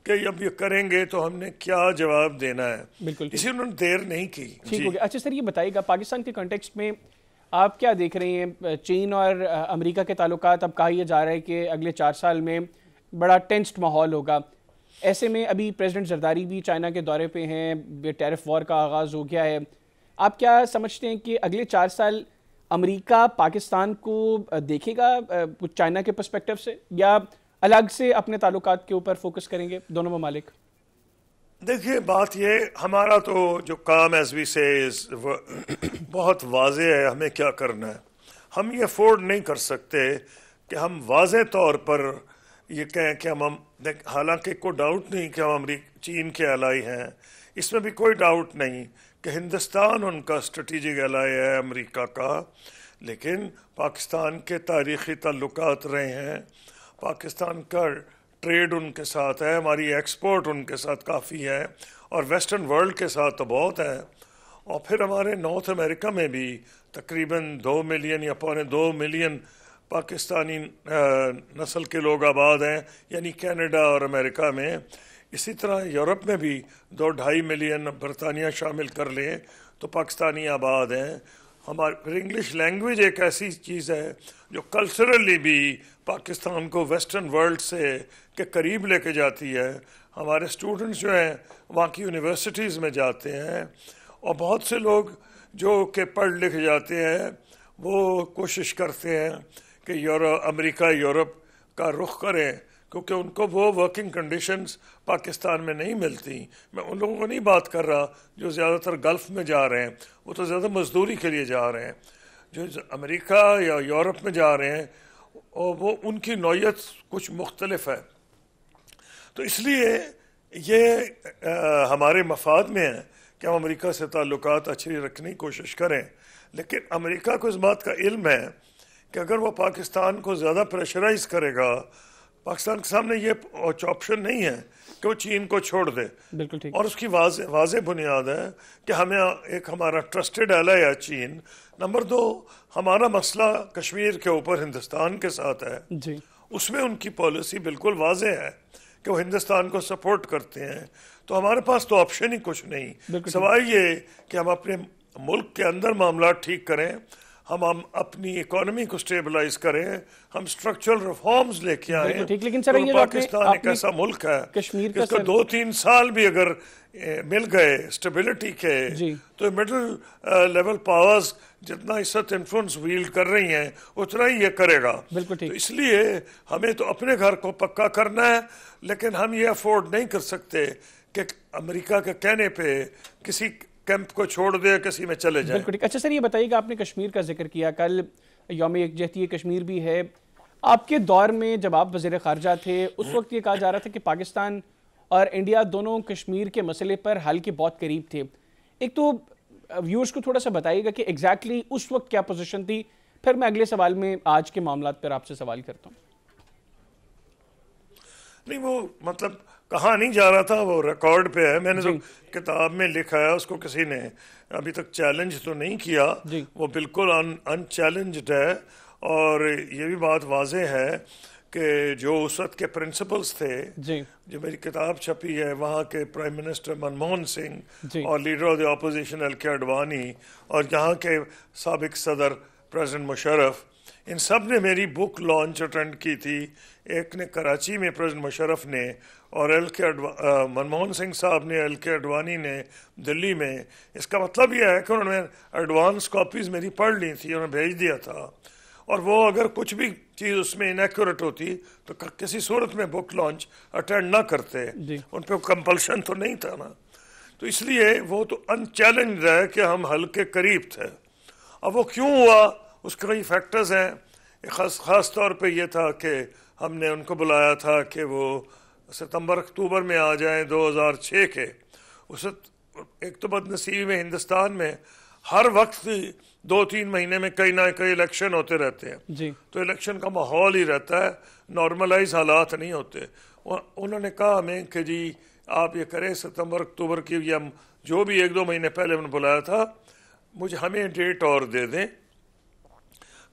کہ اب یہ کریں گے تو ہم نے کیا جواب دینا ہے، بالکل اسی انہوں نے دیر نہیں کی۔ ٹھیک ہو گیا۔ اچھا سر، یہ بتائیے گا پاکستان کے کنٹیکسٹ میں آپ کیا دیکھ رہے ہیں؟ چین اور امریکہ کے تعلقات، اب کہا یہ جا رہا ہے کہ اگلے 4 سال میں بڑا ٹینسڈ ماحول ہوگا، ایسے میں ابھی پریزیڈنٹ زرداری بھی چائنا کے دورے پہ ہیں، ٹیرف وار کا آغاز ہو گیا ہے، آپ کیا سمجھتے ہیں کہ اگلے 4 سال امریکہ پاکستان کو دیکھے گا کچھ چائنا کے پرسپیکٹو سے، یا الگ سے اپنے تعلقات کے اوپر فوکس کریں گے دونوں ممالک؟ دیکھیے بات یہ، ہمارا تو جو کام ایز وی سے بہت واضح ہے، ہمیں کیا کرنا ہے۔ ہم یہ افورڈ نہیں کر سکتے کہ ہم واضح طور پر یہ کہیں کہ ہم حالانکہ کوئی ڈاؤٹ نہیں کہ ہم چین کے الائی ہیں، اس میں بھی کوئی ڈاؤٹ نہیں کہ ہندوستان ان کا اسٹریٹجک الائی ہے امریکہ کا، لیکن پاکستان کے تاریخی تعلقات رہے ہیں، پاکستان کا ٹریڈ ان کے ساتھ ہے، ہماری ایکسپورٹ ان کے ساتھ کافی ہے، اور ویسٹرن ورلڈ کے ساتھ تو بہت ہے، اور پھر ہمارے نارتھ امریکہ میں بھی تقریباً 2 ملین یا 2.25 ملین پاکستانی نسل کے لوگ آباد ہیں، یعنی کینیڈا اور امریکہ میں، اسی طرح یورپ میں بھی 2.5 ملین، برطانیہ شامل کر لیں تو پاکستانی آباد ہیں۔ پھر انگلش لینگویج ایک ایسی چیز ہے جو کلچرلی بھی پاکستان کو ویسٹرن ورلڈ سے کے قریب لے کے جاتی ہے۔ ہمارے اسٹوڈنٹس جو ہیں وہاں کی یونیورسٹیز میں جاتے ہیں، اور بہت سے لوگ جو کہ پڑھ لکھ جاتے ہیں وہ کوشش کرتے ہیں کہ امریکہ یورپ کا رخ کریں، کیونکہ ان کو وہ ورکنگ کنڈیشنز پاکستان میں نہیں ملتی۔ میں ان لوگوں کو نہیں بات کر رہا جو زیادہ تر گلف میں جا رہے ہیں، وہ تو زیادہ مزدوری کے لیے جا رہے ہیں، جو امریکہ یا یورپ میں جا رہے ہیں اور وہ ان کی نوعیت کچھ مختلف ہے۔ تو اس لیے یہ ہمارے مفاد میں ہے کہ ہم امریکہ سے تعلقات اچھی رکھنے کی کوشش کریں، لیکن امریکہ کو اس بات کا علم ہے کہ اگر وہ پاکستان کو زیادہ پریشرائز کرے گا، پاکستان کے سامنے یہ آپشن نہیں ہے کہ وہ چین کو چھوڑ دے، بالکل ٹھیک، اور اس کی واضح بنیاد ہے کہ ہمیں ایک ہمارا ٹرسٹڈ ایلائی ہے چین۔ نمبر 2، ہمارا مسئلہ کشمیر کے اوپر ہندوستان کے ساتھ ہے، جی، اس میں ان کی پالیسی بالکل واضح ہے کہ وہ ہندوستان کو سپورٹ کرتے ہیں، تو ہمارے پاس تو آپشن ہی کچھ نہیں سوائے یہ کہ ہم اپنے ملک کے اندر معاملات ٹھیک کریں، ہم اپنی اکانومی کو سٹیبلائز کریں، ہم سٹرکچرل ریفارمز لے کے آئیں۔ لیکن سر یہ پاکستان ایک ایسا ملک ہے کشمیر اس کو 2-3 سال بھی اگر مل گئے اسٹیبلٹی کے، تو مڈل لیول پاورز جتنا اس وقت انفلوئنس ویلڈ کر رہی ہیں اتنا ہی یہ کرے گا۔ تو اس لیے ہمیں تو اپنے گھر کو پکا کرنا ہے، لیکن ہم یہ افورڈ نہیں کر سکتے کہ امریکہ کے کہنے پہ کسی کیمپ کو چھوڑ دے، کسی میں چلے جائیں۔ بالکل ٹھیک۔ اچھا سر یہ بتائیے گا، آپ نے کشمیر کا ذکر کیا، کل یوم یکجہتی کشمیر بھی ہے، آپ کے دور میں جب آپ وزیر خارجہ تھے اس وقت یہ کہا جا رہا تھا کہ پاکستان اور انڈیا دونوں کشمیر کے مسئلے پر حل کے بہت قریب تھے. ایک تو ویورز کو تھوڑا سا بتائیے گا کہ ایگزیکٹلی اس وقت کیا پوزیشن تھی, پھر میں اگلے سوال میں آج کے معاملات پر آپ سے سوال کرتا ہوں. نہیں وہ مطلب کہا نہیں جا رہا تھا, وہ ریکارڈ پہ ہے, میں نے جو کتاب میں لکھا ہے اس کو کسی نے ابھی تک چیلنج تو نہیں کیا, وہ بالکل ان چیلنجڈ ہے. اور یہ بھی بات واضح ہے کہ جو اس وقت کے پرنسپلز تھے, جو میری کتاب چھپی ہے, وہاں کے پرائم منسٹر منموہن سنگھ اور leader of the opposition L کے اڈوانی اور یہاں کے سابق صدر پریزیڈنٹ مشرف, ان سب نے میری بک لانچ اٹینڈ کی تھی. ایک نے کراچی میں پریزیڈنٹ مشرف نے, اور منموہن سنگھ صاحب نے, ایل کے اڈوانی نے دلی میں. اس کا مطلب یہ ہے کہ انہوں نے ایڈوانس کاپیز میری پڑھ لی تھی, انہوں نے بھیج دیا تھا, اور وہ اگر کچھ بھی چیز اس میں انیکوریٹ ہوتی تو کسی صورت میں بک لانچ اٹینڈ نہ کرتے. ان پہ کمپلشن تو نہیں تھا نا, تو اس لیے وہ تو ان چیلنج ہے کہ ہم حل کے قریب تھے. اب وہ کیوں ہوا, اس کے کئی فیکٹرز ہیں. خاص طور پہ یہ تھا کہ ہم نے ان کو بلایا تھا کہ وہ ستمبر اکتوبر میں آ جائیں 2006 کے. اس ایک تو بدنصیبی میں ہندوستان میں ہر وقت 2-3 مہینے میں کئی نہ کئی الیکشن ہوتے رہتے ہیں, تو الیکشن کا ماحول ہی رہتا ہے, نارملائز حالات نہیں ہوتے. انہوں نے کہا ہمیں کہ جی آپ یہ کریں ستمبر اکتوبر کی, یا جو بھی 1-2 مہینے پہلے انہوں نے بلایا تھا, ہمیں ڈیٹ اور دے دیں.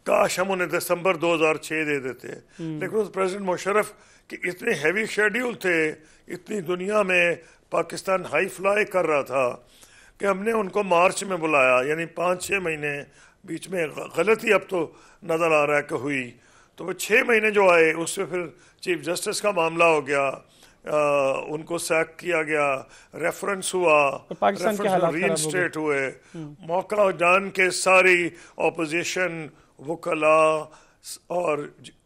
کاش ہم انہیں دسمبر 2006 دے دیتے, لیکن پریزیڈنٹ مشرف کہ اتنے ہیوی شیڈیول تھے, اتنی دنیا میں پاکستان ہائی فلائی کر رہا تھا کہ ہم نے ان کو مارچ میں بلایا, یعنی 5-6 مہینے بیچ میں غلطی اب تو نظر آ رہا ہے کہ ہوئی. تو وہ 6 مہینے جو آئے اس میں پھر چیف جسٹس کا معاملہ ہو گیا, ان کو سیک کیا گیا, ریفرنس ہوا, ری انسٹیٹ ہوئے, موقع جان کے ساری اپوزیشن, وکلا اور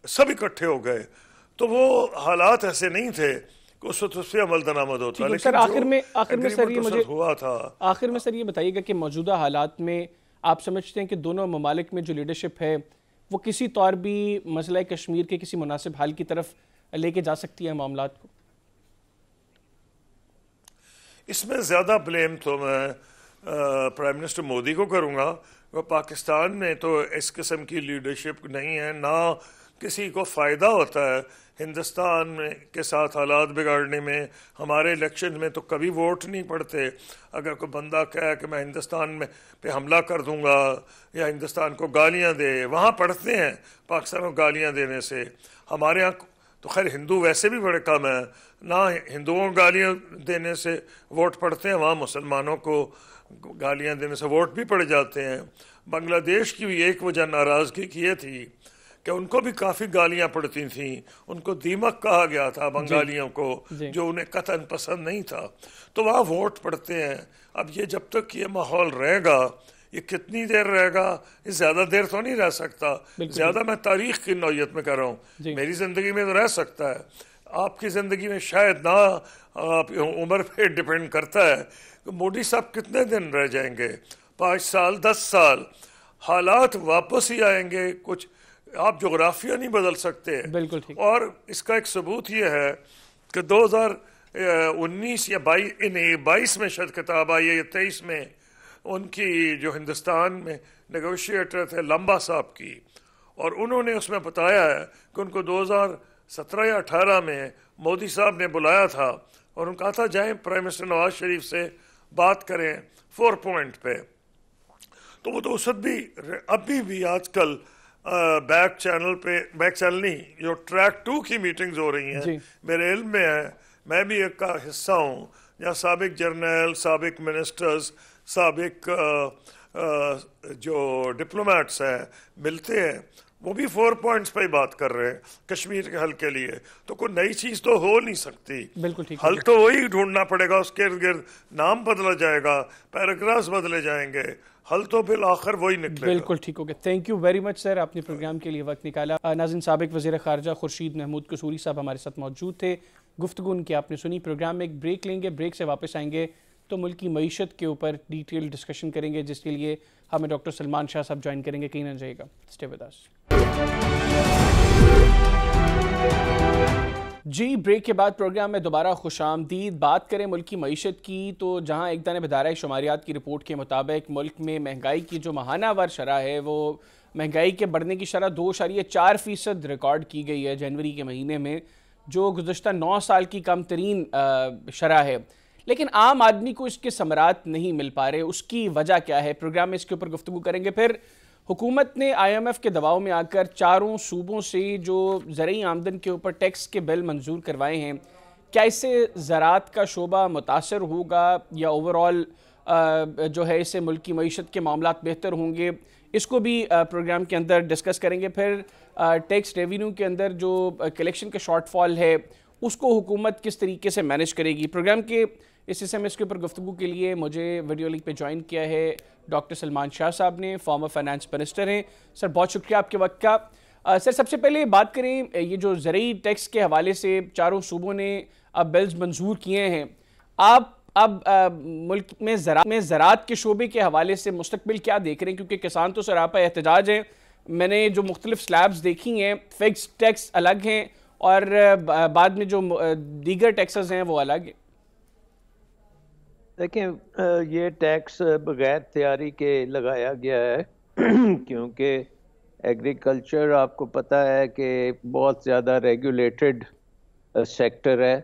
سب اکٹھے ہو گئے. تو وہ حالات ایسے نہیں تھے کہ اس وقت اس پہ عمل درآمد ہوتا. لیکن آخر میں سر یہ بتائیے گا کہ موجودہ حالات میں آپ سمجھتے ہیں کہ دونوں ممالک میں جو لیڈرشپ ہے وہ کسی طور بھی مسئلہ کشمیر کے کسی مناسب حل کی طرف لے کے جا سکتی ہے معاملات کو؟ اس میں زیادہ بلیم تو میں پرائم منسٹر مودی کو کروں گا. وہ پاکستان میں تو اس قسم کی لیڈرشپ نہیں ہے, نہ کسی کو فائدہ ہوتا ہے ہندوستان میں کے ساتھ حالات بگاڑنے میں. ہمارے الیکشن میں تو کبھی ووٹ نہیں پڑتے. اگر کوئی بندہ کہے کہ میں ہندوستان میں پہ حملہ کر دوں گا یا ہندوستان کو گالیاں دے, وہاں پڑھتے ہیں پاکستان کو گالیاں دینے سے. ہمارے ہاں تو خیر ہندو ویسے بھی بڑے کم ہیں, نہ ہندوؤں کو گالیاں دینے سے ووٹ پڑتے ہیں, وہاں مسلمانوں کو گالیاں دینے سے ووٹ بھی پڑ جاتے ہیں. بنگلہ دیش کی بھی ایک وجہ ناراضگی کی یہ تھی کہ ان کو بھی کافی گالیاں پڑتی تھیں, ان کو دیمک کہا گیا تھا بنگالیوں کو, جو انہیں قطعاً پسند نہیں تھا, تو وہاں ووٹ پڑتے ہیں. اب یہ جب تک یہ ماحول رہے گا, یہ کتنی دیر رہے گا, یہ زیادہ دیر تو نہیں رہ سکتا. زیادہ میں تاریخ کی نوعیت میں کر رہا ہوں, میری زندگی میں تو رہ سکتا ہے, آپ کی زندگی میں شاید نہ. آپ عمر پہ ڈپینڈ کرتا ہے کہ مودی صاحب کتنے دن رہ جائیں گے, 5 سال 10 سال, حالات واپس ہی آئیں گے. کچھ آپ جغرافیہ نہیں بدل سکتے. بالکل ٹھیک. اور اس کا ایک ثبوت یہ ہے کہ 2019 یا 22 میں شاید کتاب آئی ہے یا 23 میں, ان کی جو ہندوستان میں نیگوشیٹر تھے لمبا صاحب کی, اور انہوں نے اس میں بتایا ہے کہ ان کو 2017 یا 18 میں مودی صاحب نے بلایا تھا اور ان کہا تھا جائیں پرائم منسٹر نواز شریف سے بات کریں 4 پوائنٹ پہ. تو وہ تو اس وقت بھی ابھی بھی آج کل بیک چینل نہیں, جو ٹریک 2 کی میٹنگز ہو رہی ہیں میرے علم میں ہے, میں بھی ایک کا حصہ ہوں, جہاں سابق جرنیل, سابق منسٹرز, سابق جو ڈپلومیٹس ہیں ملتے ہیں, وہ بھی 4 پوائنٹس پہ ہی بات کر رہے ہیں کشمیر کے حل کے لیے. تو کوئی نئی چیز تو ہو نہیں سکتی. بالکل ٹھیک. حل تو وہی ڈھونڈنا پڑے گا, اس کے ارد گرد نام بدلا جائے گا, پیراگرافز بدلے جائیں گے, حل تو بالآخر وہی نکلے گا. بالکل ٹھیک ہو گیا. تھینک یو ویری مچ سر, آپ نے پروگرام کے لیے وقت نکالا. ناظرین, سابق وزیر خارجہ خورشید محمود قصوری صاحب ہمارے ساتھ موجود تھے. گفتگو ان کی آپ نے سنی. پروگرام میں ایک بریک لیں گے, بریک سے واپس آئیں گے تو ملک کی معیشت کے اوپر ڈیٹیل ڈسکشن کریں گے, جس کے لیے ہمیں ڈاکٹر سلمان شاہ صاحب جوائن کریں گے. کہیں نہ جائے گا, اسٹے ود اس. جی بریک کے بعد پروگرام میں دوبارہ خوش آمدید. بات کریں ملک کی معیشت کی تو جہاں ایک دانہ ادارہ شماریات کی رپورٹ کے مطابق ملک میں مہنگائی کی جو ماہانہ وار شرح ہے وہ مہنگائی کے بڑھنے کی شرح 2.4% ریکارڈ کی گئی ہے جنوری کے مہینے میں, جو گزشتہ 9 سال کی کم ترین شرح ہے. لیکن عام آدمی کو اس کے ثمرات نہیں مل پا رہے, اس کی وجہ کیا ہے؟ پروگرام میں اس کے اوپر گفتگو کریں گے. پھر حکومت نے IMF کے دباؤ میں آ کر 4 صوبوں سے جو زرعی آمدن کے اوپر ٹیکس کے بل منظور کروائے ہیں, کیا اس سے زراعت کا شعبہ متاثر ہوگا یا اوورآل جو ہے اس سے ملک کی معیشت کے معاملات بہتر ہوں گے؟ اس کو بھی پروگرام کے اندر ڈسکس کریں گے. پھر ٹیکس ریونیو کے اندر جو کلیکشن کا شارٹ فال ہے اس کو حکومت کس طریقے سے مینیج کرے گی. پروگرام کے اس حصے میں اس کے اوپر گفتگو کے لیے مجھے ویڈیو لنک پہ جوائن کیا ہے ڈاکٹر سلمان شاہ صاحب نے, فارمر فائنانس منسٹر ہیں. سر بہت شکریہ آپ کے وقت کا. سر سب سے پہلے بات کریں یہ جو زرعی ٹیکس کے حوالے سے 4 صوبوں نے اب بلز منظور کیے ہیں, آپ اب ملک میں زراعت کے شعبے کے حوالے سے مستقبل کیا دیکھ رہے ہیں؟ کیونکہ کسان تو سراپا احتجاج ہیں. میں نے جو مختلف سلیبز دیکھی ہیں, فکس ٹیکس الگ ہیں اور بعد میں جو دیگر ٹیکسز ہیں وہ الگ ہیں. دیکھیں یہ ٹیکس بغیر تیاری کے لگایا گیا ہے کیونکہ ایگریکلچر آپ کو پتہ ہے کہ بہت زیادہ ریگولیٹڈ سیکٹر ہے.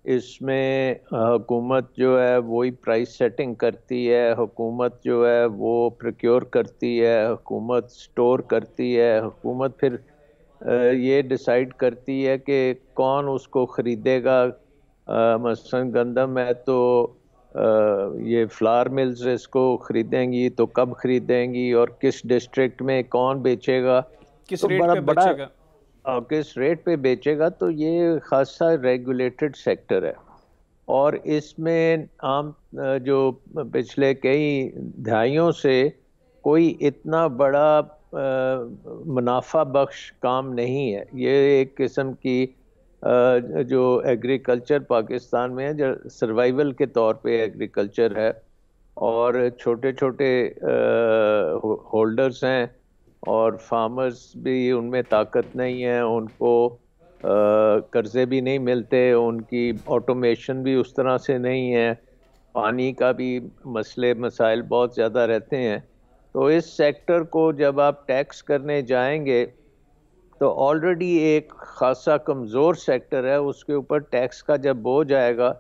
اس میں حکومت جو ہے وہی پرائس سیٹنگ کرتی ہے, حکومت جو ہے وہ پروکیور کرتی ہے, حکومت سٹور کرتی ہے, حکومت پھر یہ ڈیسائیڈ کرتی ہے کہ کون اس کو خریدے گا. مثلاً گندم ہے تو یہ فلاور ملز اس کو خریدیں گی تو کب خریدیں گی اور کس ڈسٹرکٹ میں کون بیچے گا, کس ریٹ پہ بیچے گا, کس ریٹ پہ بیچے گا. تو یہ خاصا ریگولیٹڈ سیکٹر ہے اور اس میں عام جو پچھلے کئی دہائیوں سے کوئی اتنا بڑا منافع بخش کام نہیں ہے. یہ ایک قسم کی جو ایگریکلچر پاکستان میں ہے جو سروائیول کے طور پہ ایگریکلچر ہے اور چھوٹے چھوٹے ہولڈرز ہیں اور فارمرز بھی ان میں طاقت نہیں ہے, ان کو قرضے بھی نہیں ملتے, ان کی آٹومیشن بھی اس طرح سے نہیں ہے, پانی کا بھی مسائل بہت زیادہ رہتے ہیں. تو اس سیکٹر کو جب آپ ٹیکس کرنے جائیں گے تو آلریڈی ایک خاصا کمزور سیکٹر ہے, اس کے اوپر ٹیکس کا جب بوجھ آئے گا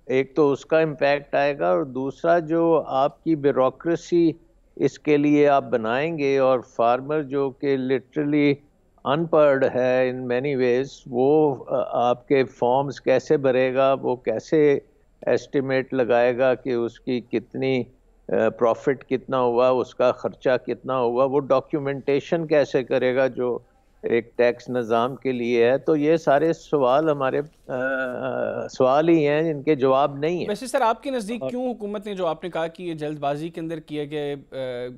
ایک تو اس کا امپیکٹ آئے گا اور دوسرا جو آپ کی بیوروکریسی اس کے لیے آپ بنائیں گے اور فارمر جو کہ لٹرلی ان پڑھ ہے ان مینی ویز, وہ آپ کے فارمز کیسے بھرے گا, وہ کیسے ایسٹیمیٹ لگائے گا کہ اس کی کتنی پروفٹ کتنا ہوا, اس کا خرچہ کتنا ہوا, وہ ڈاکیومنٹیشن کیسے کرے گا جو ایک ٹیکس نظام کے لیے ہے. تو یہ سارے سوال ہمارے سوال ہی ہیں جن کے جواب نہیں ہیں. ویسے سر آپ کے نزدیک کیوں حکومت نے جو آپ نے کہا کہ یہ جلد بازی کے اندر کیے گئے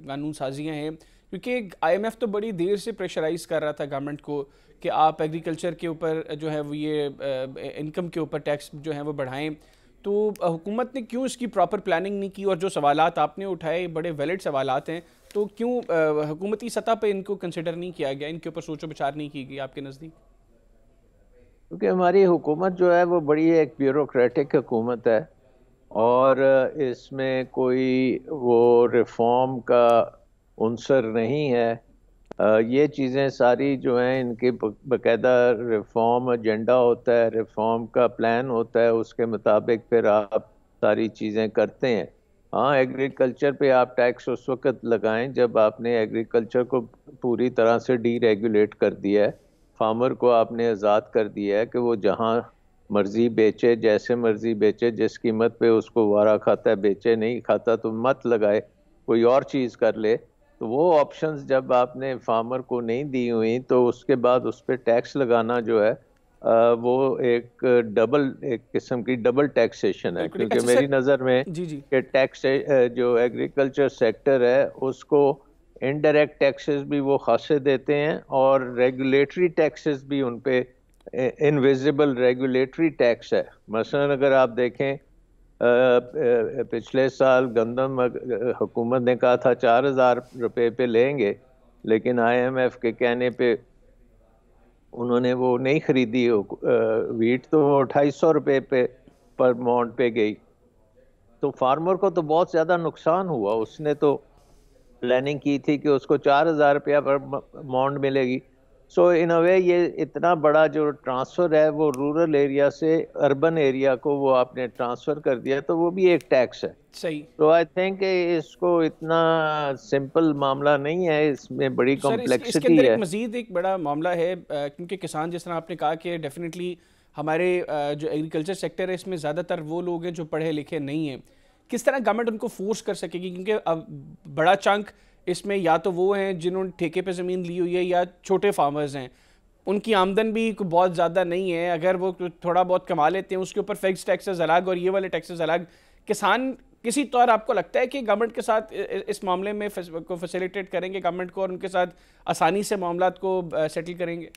قانون سازیاں ہیں, کیونکہ IMF تو بڑی دیر سے پریشرائز کر رہا تھا گورنمنٹ کو کہ آپ ایگریکلچر کے اوپر جو ہے وہ یہ انکم کے اوپر ٹیکس جو ہیں وہ بڑھائیں, تو حکومت نے کیوں اس کی پراپر پلاننگ نہیں کی؟ اور جو سوالات آپ نے اٹھائے بڑے ویلڈ سوالات ہیں, تو کیوں حکومتی سطح پہ ان کو کنسیڈر نہیں کیا گیا, ان کے اوپر سوچ و بچار نہیں کی گئی آپ کے نزدیک؟ کیونکہ ہماری حکومت جو ہے وہ بڑی ایک بیوروکریٹک حکومت ہے اور اس میں کوئی وہ ریفارم کا عنصر نہیں ہے. یہ چیزیں ساری جو ہیں ان کے باقاعدہ ریفارم ایجنڈا ہوتا ہے, ریفارم کا پلان ہوتا ہے, اس کے مطابق پھر آپ ساری چیزیں کرتے ہیں. ہاں ایگریکلچر پہ آپ ٹیکس اس وقت لگائیں جب آپ نے ایگریکلچر کو پوری طرح سے ڈی ریگولیٹ کر دیا ہے, فارمر کو آپ نے آزاد کر دیا ہے کہ وہ جہاں مرضی بیچے, جیسے مرضی بیچے, جس قیمت پہ اس کو وارا کھاتا ہے بیچے, نہیں کھاتا تو مت لگائے, کوئی اور چیز کر لے. تو وہ آپشنز جب آپ نے فارمر کو نہیں دی ہوئی تو اس کے بعد اس پہ ٹیکس لگانا جو ہے وہ ایک قسم کی ڈبل ٹیکسیشن ہے. کیونکہ میری نظر میں کہ ٹیکس جو ایگریکلچر سیکٹر ہے اس کو انڈائریکٹ ٹیکسز بھی وہ خاصے دیتے ہیں اور ریگولیٹری ٹیکسز بھی ان پہ انویزیبل ریگولیٹری ٹیکس ہے. مثلاً اگر آپ دیکھیں پچھلے سال گندم حکومت نے کہا تھا 4,000 روپے پہ لیں گے, لیکن IMF کے کہنے پہ انہوں نے وہ نہیں خریدی ویٹ، تو وہ 250 روپے پہ پر مونڈ پہ گئی. تو فارمر کو تو بہت زیادہ نقصان ہوا. اس نے تو پلاننگ کی تھی کہ اس کو 4,000 روپیہ پر مونڈ ملے گی. سو ان اے وے یہ اتنا بڑا جو ٹرانسفر ہے وہ رورل ایریا سے اربن ایریا کو وہ آپ نے ٹرانسفر کر دیا، تو وہ بھی ایک ٹیکس ہے. صحیح. تو آئی تھنک اس کو اتنا سمپل معاملہ نہیں ہے، اس میں بڑی کمپلیکسٹی ہے. اس کے اندر ایک مزید ایک بڑا معاملہ ہے، کیونکہ کسان جس طرح آپ نے کہا کہ ڈیفینیٹلی ہمارے جو ایگریکلچر سیکٹر ہے اس میں زیادہ تر وہ لوگ ہیں جو پڑھے لکھے نہیں ہیں. کس طرح گورنمنٹ ان کو فورس کر سکے گی؟ کیونکہ اب بڑا چنک اس میں یا تو وہ ہیں جنہوں نے ٹھیکے پہ زمین لی ہوئی ہے یا چھوٹے فارمرز ہیں، ان کی آمدن بھی بہت زیادہ نہیں ہے. اگر وہ تھوڑا بہت کما لیتے ہیں اس کے اوپر فکس ٹیکسز الگ اور یہ والے ٹیکسز الگ. کسان کسی طور آپ کو لگتا ہے کہ گورنمنٹ کے ساتھ اس معاملے میں کو فیسیلیٹیٹ کریں گے گورنمنٹ کو اور ان کے ساتھ آسانی سے معاملات کو سیٹل کریں گے؟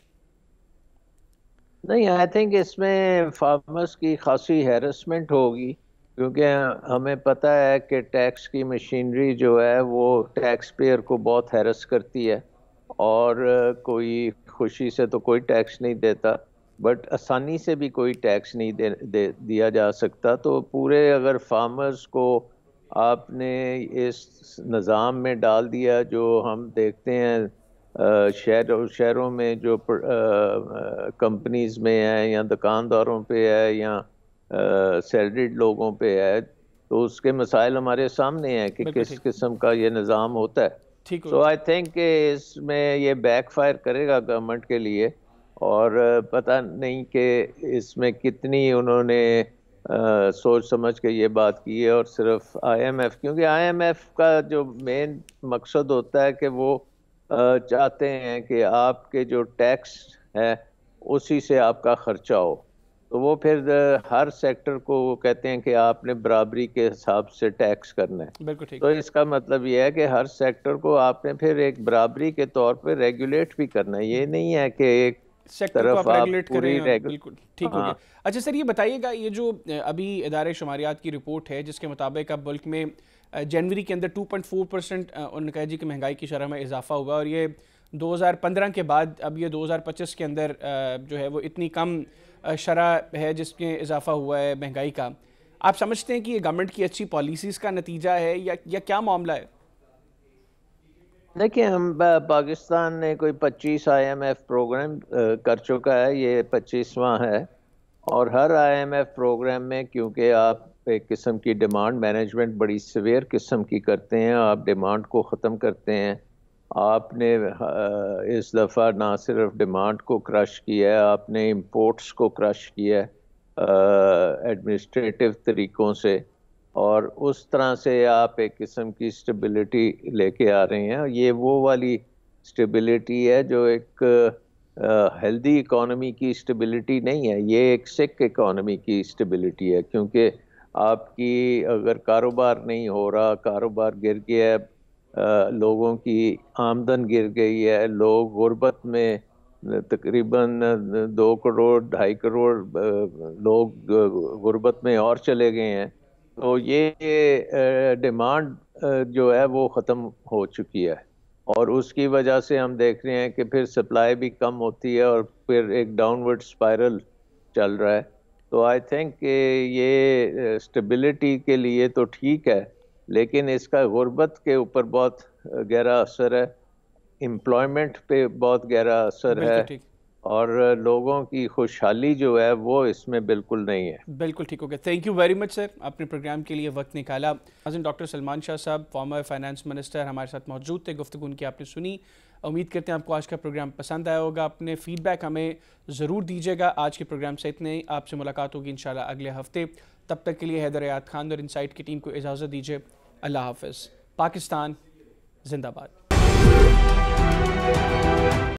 نہیں، آئی تھنک اس میں فارمرز کی خاصی ہیرسمنٹ ہوگی، کیونکہ ہمیں پتہ ہے کہ ٹیکس کی مشینری جو ہے وہ ٹیکس پیئر کو بہت ہیرس کرتی ہے، اور کوئی خوشی سے تو کوئی ٹیکس نہیں دیتا، بٹ آسانی سے بھی کوئی ٹیکس نہیں دیا جا سکتا. تو پورے اگر فارمرز کو آپ نے اس نظام میں ڈال دیا جو ہم دیکھتے ہیں شہروں میں جو کمپنیز میں ہے یا دکانداروں پہ ہے یا سیلریڈ لوگوں پہ ہے، تو اس کے مسائل ہمارے سامنے ہیں کہ کس قسم کا یہ نظام ہوتا ہے. سو آئی تھنک کہ اس میں یہ بیک فائر کرے گا گورنمنٹ کے لیے، اور پتہ نہیں کہ اس میں کتنی انہوں نے سوچ سمجھ کے یہ بات کی ہے. اور صرف آئی ایم ایف، کیونکہ آئی ایم ایف کا جو مین مقصد ہوتا ہے کہ وہ چاہتے ہیں کہ آپ کے جو ٹیکس ہے اسی سے آپ کا خرچہ ہو، تو وہ پھر ہر سیکٹر کو وہ کہتے ہیں کہ آپ نے برابری کے حساب سے ٹیکس کرنا ہے. تو اس کا مطلب یہ ہے کہ ہر سیکٹر کو آپ نے پھر ایک برابری کے طور پہ ریگولیٹ بھی کرنا ہے. یہ نہیں ہے کہ ایک سیکٹر کو آپ ریگولیٹ کریں. بالکل ٹھیک ہو گیا. اچھا سر، یہ بتائیے گا، یہ جو ابھی ادارے شماریات کی رپورٹ ہے جس کے مطابق اب ملک میں جنوری کے اندر 2.4% انہوں نے کہا جی کہ مہنگائی کی شرح میں اضافہ ہوا، اور یہ 2015 کے بعد اب یہ 2025 کے اندر جو ہے وہ اتنی کم شرح ہے جس میں اضافہ ہوا ہے مہنگائی کا. آپ سمجھتے ہیں کہ یہ گورنمنٹ کی اچھی پالیسیز کا نتیجہ ہے یا کیا معاملہ ہے؟ دیکھیں، ہم پاکستان نے کوئی 25 آئی ایم ایف پروگرام کر چکا ہے، یہ 25واں ہے. اور ہر آئی ایم ایف پروگرام میں کیونکہ آپ ایک قسم کی ڈیمانڈ مینجمنٹ بڑی سیویئر قسم کی کرتے ہیں، آپ ڈیمانڈ کو ختم کرتے ہیں. آپ نے اس دفعہ نہ صرف ڈیمانڈ کو کرش کیا ہے، آپ نے امپورٹس کو کرش کیا ہے ایڈمنسٹریٹو طریقوں سے، اور اس طرح سے آپ ایک قسم کی اسٹیبلٹی لے کے آ رہے ہیں. یہ وہ والی اسٹیبلٹی ہے جو ایک ہیلدی اکانومی کی اسٹیبلٹی نہیں ہے، یہ ایک سک اکانومی کی اسٹیبلٹی ہے. کیونکہ آپ کی اگر کاروبار نہیں ہو رہا، کاروبار گر گیا ہے، لوگوں کی آمدن گر گئی ہے، لوگ غربت میں تقریباً 2 کروڑ 2.5 کروڑ لوگ غربت میں اور چلے گئے ہیں، تو یہ ڈیمانڈ جو ہے وہ ختم ہو چکی ہے. اور اس کی وجہ سے ہم دیکھ رہے ہیں کہ پھر سپلائی بھی کم ہوتی ہے اور پھر ایک ڈاؤن ورڈ اسپائرل چل رہا ہے. تو آئی تھنک کہ یہ اسٹیبلٹی کے لیے تو ٹھیک ہے، لیکن اس کا غربت کے اوپر بہت گہرا اثر ہے، امپلائمنٹ پہ بہت گہرا اثر ہے، اور لوگوں کی خوشحالی جو ہے وہ اس میں بالکل نہیں ہے. بالکل ٹھیک ہو گیا. تھینک یو ویری مچ سر، اپنے پروگرام کے لیے وقت نکالا. ناظرین، ڈاکٹر سلمان شاہ صاحب فارمر فائنانس منسٹر ہمارے ساتھ موجود تھے. گفتگو ان کی آپ نے سنی. امید کرتے ہیں آپ کو آج کا پروگرام پسند آیا ہوگا. اپنے فیڈ بیک ہمیں ضرور دیجیے گا. آج کے پروگرام سے اتنے ہی. آپ سے ملاقات ہوگی انشاءاللہ اگلے ہفتے. تب تک کے لیے حیدر حیات خان اور انسائٹ کی ٹیم کو اجازت دیجیے. اللہ حافظ. پاکستان زندہ باد.